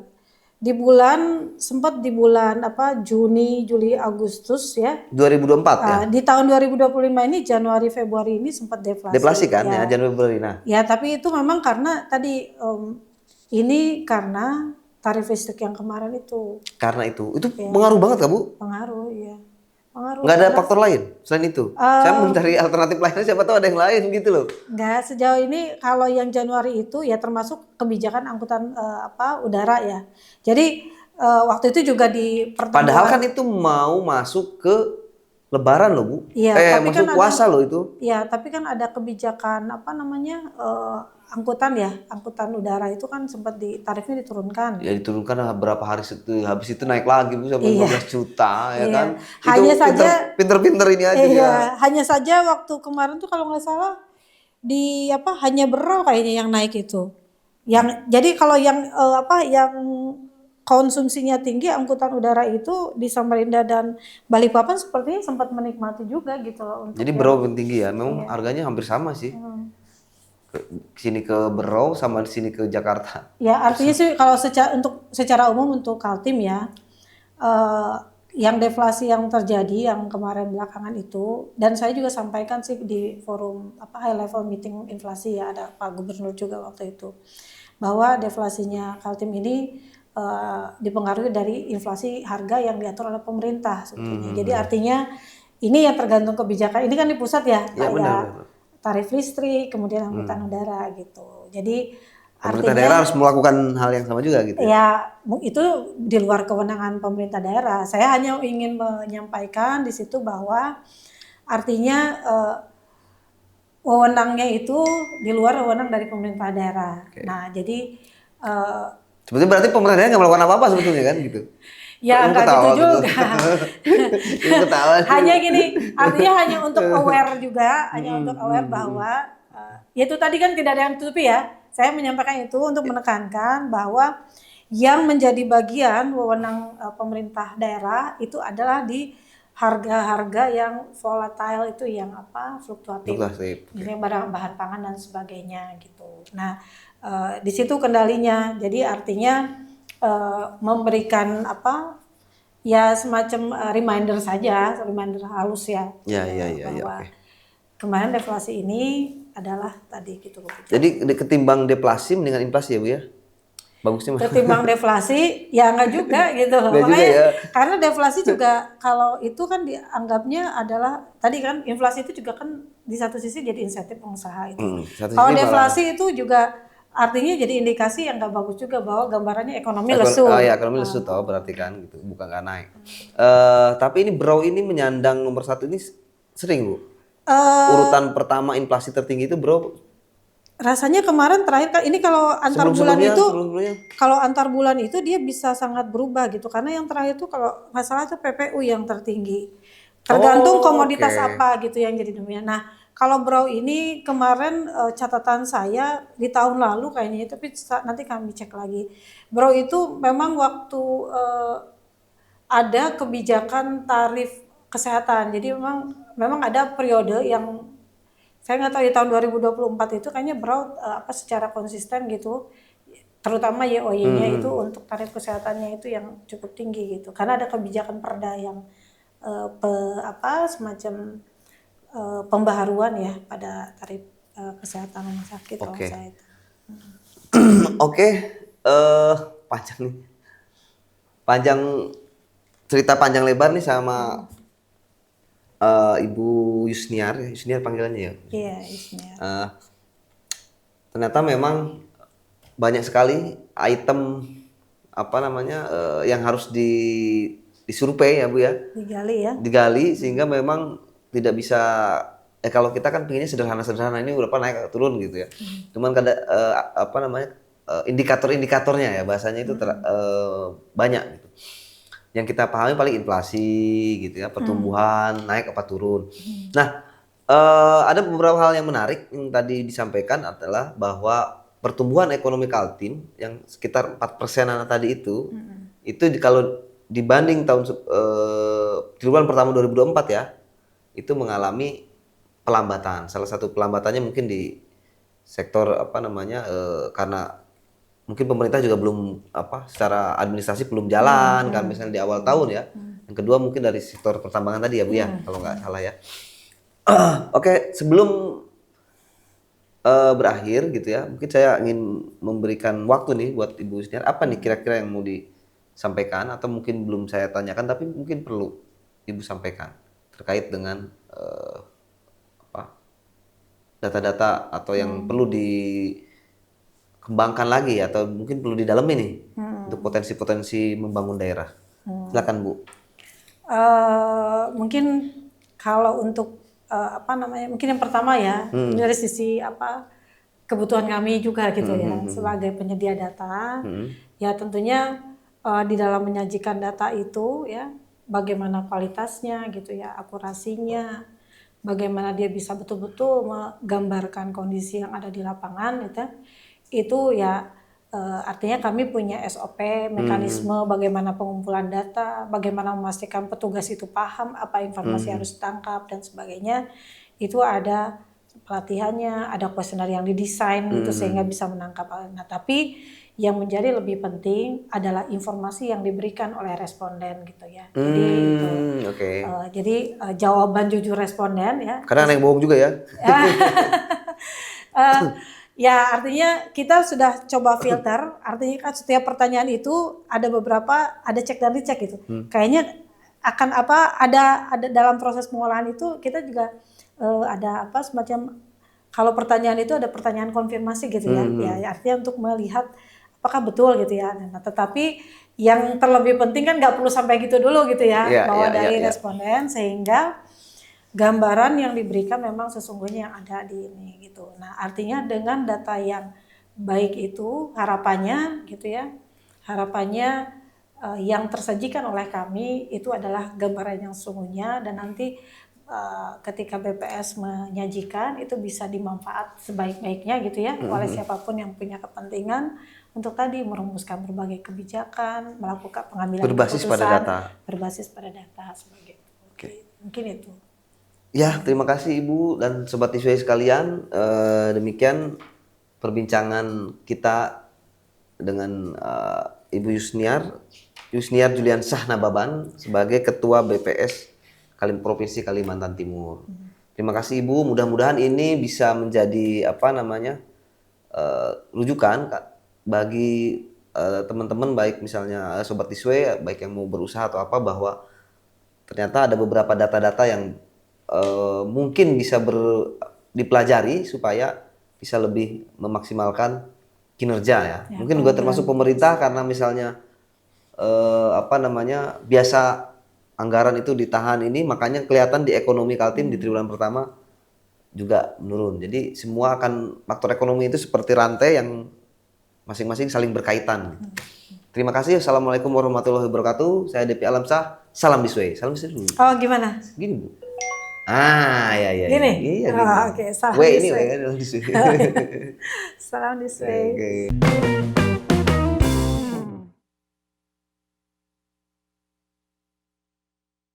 Sempat di bulan Juni, Juli, Agustus ya. 2024 ya? Di tahun 2025 ini Januari Februari ini sempat deflasi. Deflasi kan ya, Ya. Januari Februari. Nah, Ya, tapi itu memang karena tadi ini karena tarif listrik yang kemarin itu karena itu pengaruh banget kan Bu? pengaruh ya. Pengaruh. Nggak ada faktor lain selain itu. Saya mencari alternatif lainnya, siapa tahu ada yang lain gitu loh. Enggak, sejauh ini kalau yang Januari itu ya termasuk kebijakan angkutan udara ya. Jadi waktu itu juga di pertemuan. Padahal kan itu mau masuk ke Lebaran loh Bu. Iya, tapi masuk kan puasa loh itu. Ya, tapi kan ada kebijakan angkutan udara itu kan sempat tarifnya diturunkan. Ya diturunkan berapa hari itu, habis itu naik lagi Bu sampai 15 juta ya Iya. kan. Hanya saja pinter-pinter ini aja iya, ya. hanya saja waktu kemarin tuh kalau nggak salah hanya Berau kayaknya yang naik itu. Jadi kalau yang konsumsinya tinggi angkutan udara itu di Samarinda dan Balikpapan sepertinya sempat menikmati juga gitu loh untuk Jadi Berau yang tinggi ya, memang harganya hampir sama sih. Sini ke Berau sama di sini ke Jakarta. Ya artinya sih kalau secara umum untuk Kaltim ya yang deflasi yang terjadi yang kemarin belakangan itu dan saya juga sampaikan sih di forum high level meeting inflasi ya ada Pak Gubernur juga waktu itu bahwa deflasinya Kaltim ini dipengaruhi dari inflasi harga yang diatur oleh pemerintah sebetulnya. Jadi artinya ini yang tergantung kebijakan. Ini kan di pusat ya, kayak tarif listrik, kemudian angkutan udara gitu. Jadi pemerintah daerah harus melakukan hal yang sama juga gitu. Ya, itu di luar kewenangan pemerintah daerah. Saya hanya ingin menyampaikan di situ bahwa artinya wewenangnya itu di luar wewenang dari pemerintah daerah. Nah, jadi sebetulnya berarti pemerintah daerah nggak melakukan apa-apa sebetulnya kan gitu. Ya nggak gitu juga. Hanya gini, artinya hanya untuk aware juga, bahwa ya itu tadi kan tidak ada yang tutupi ya. Saya menyampaikan itu untuk menekankan bahwa yang menjadi bagian wewenang pemerintah daerah itu adalah di harga-harga yang volatile itu yang fluktuatif. Misalnya barang bahan pangan dan sebagainya gitu. Nah, di situ kendalinya. Jadi artinya memberikan ya semacam reminder saja, reminder halus ya. Bahwa kemarin deflasi ini adalah tadi gitu. Jadi ketimbang deflasi mendingan inflasi ya Bu ya? Bagusnya ketimbang deflasi ya enggak juga gitu. Makanya ya. Karena deflasi juga kalau itu kan dianggapnya adalah tadi kan inflasi itu juga kan di satu sisi jadi insentif pengusaha itu. Kalau deflasi itu juga artinya jadi indikasi yang nggak bagus juga bahwa gambarannya ekonomi lesu. Ekonomi lesu tau berarti kan gitu, bukan nggak naik. Tapi ini Berau ini menyandang nomor 1 ini sering Bu. Urutan pertama inflasi tertinggi itu Berau. Rasanya kemarin terakhir kan ini kalau antar bulan itu kalau antar bulan itu dia bisa sangat berubah gitu karena yang terakhir itu kalau nggak salah itu PPU yang tertinggi tergantung komoditas apa gitu yang jadi dominan. Nah kalau Berau ini kemarin catatan saya di tahun lalu kayaknya tapi nanti kami cek lagi Berau itu memang waktu ada kebijakan tarif kesehatan jadi memang ada periode yang saya nggak tahu di tahun 2024 itu kayaknya Berau secara konsisten gitu terutama YOY-nya itu untuk tarif kesehatannya itu yang cukup tinggi gitu karena ada kebijakan perda yang semacam pembaharuan ya pada tarif kesehatan rumah sakit kalau saya itu. Panjang nih. Cerita panjang lebar nih sama Ibu Yusniar panggilannya ya? Iya, Yusniar. Ternyata memang banyak sekali item apa namanya yang harus disurvei ya Bu ya, Digali ya. digali sehingga memang tidak bisa kalau kita kan pengennya sederhana-sederhana ini berapa naik turun gitu ya. Cuman kada apa namanya indikator-indikatornya ya bahasanya itu banyak gitu. Yang kita pahami paling inflasi gitu ya, pertumbuhan naik apa turun. Nah, ada beberapa hal yang menarik yang tadi disampaikan adalah bahwa pertumbuhan ekonomi Kaltim yang sekitar 4%-an tadi itu kalau dibanding triwulan pertama 2024 ya, itu mengalami pelambatan. Salah satu pelambatannya mungkin di sektor apa namanya karena mungkin pemerintah juga belum secara administrasi belum jalan kan misalnya di awal tahun ya. Yang kedua mungkin dari sektor pertambangan tadi ya Bu ya, kalau nggak salah ya. Oke, sebelum berakhir gitu ya, mungkin saya ingin memberikan waktu nih buat Ibu Yusniar, apa nih kira-kira yang mau disampaikan atau mungkin belum saya tanyakan tapi mungkin perlu Ibu sampaikan terkait dengan data-data atau yang perlu dikembangkan lagi atau mungkin perlu didalami nih untuk potensi-potensi membangun daerah. Silakan Bu. Mungkin kalau untuk apa namanya, mungkin yang pertama ya dari sisi kebutuhan kami juga gitu ya sebagai penyedia data, ya tentunya di dalam menyajikan data itu ya bagaimana kualitasnya gitu ya, akurasinya, bagaimana dia bisa betul-betul menggambarkan kondisi yang ada di lapangan gitu. Itu ya artinya kami punya SOP, mekanisme bagaimana pengumpulan data, bagaimana memastikan petugas itu paham apa informasi harus ditangkap dan sebagainya. Itu ada pelatihannya, ada kuesioner yang didesain gitu sehingga bisa menangkap. Nah, tapi yang menjadi lebih penting adalah informasi yang diberikan oleh responden gitu ya. Jadi itu, jadi jawaban jujur responden ya. Karena ada yang bohong juga ya. Ya artinya kita sudah coba filter, artinya kan setiap pertanyaan itu ada beberapa, ada cek dan dicek gitu. Kayaknya akan ada dalam proses pengolahan itu kita juga ada semacam, kalau pertanyaan itu ada pertanyaan konfirmasi gitu ya. Ya artinya untuk melihat apakah betul gitu ya. Nah, tetapi yang terlebih penting kan nggak perlu sampai gitu dulu gitu ya, bahwa dari responden sehingga gambaran yang diberikan memang sesungguhnya yang ada di ini gitu. Nah, artinya dengan data yang baik itu harapannya gitu ya. Harapannya yang tersajikan oleh kami itu adalah gambaran yang sesungguhnya dan nanti ketika BPS menyajikan itu bisa dimanfaat sebaik-baiknya gitu ya oleh siapapun yang punya kepentingan untuk tadi merumuskan berbagai kebijakan, melakukan pengambilan berbasis keputusan pada data. Berbasis pada data sebagai itu. Mungkin itu. Ya, terima kasih Ibu dan Sobat Iswe sekalian. Demikian perbincangan kita dengan Ibu Yusniar Juliansah Nababan sebagai Ketua BPS Provinsi Kalimantan Timur. Terima kasih Ibu, mudah-mudahan ini bisa menjadi rujukan bagi teman-teman baik misalnya Sobat Iswe baik yang mau berusaha atau apa bahwa ternyata ada beberapa data-data yang mungkin bisa dipelajari supaya bisa lebih memaksimalkan kinerja ya. Mungkin juga termasuk pemerintah karena misalnya biasa anggaran itu ditahan ini makanya kelihatan di ekonomi Kaltim di triwulan pertama juga menurun. Jadi semua faktor ekonomi itu seperti rantai yang masing-masing saling berkaitan. Terima kasih. Assalamualaikum warahmatullahi wabarakatuh. Saya Depi Alamsah. Salam Biswe. Salam Biswe dulu. Oh gimana? Gini Bu. Ya. Gini? Iya, gini. Oke, salam ini Biswe. Salam Biswe. Salam Biswe.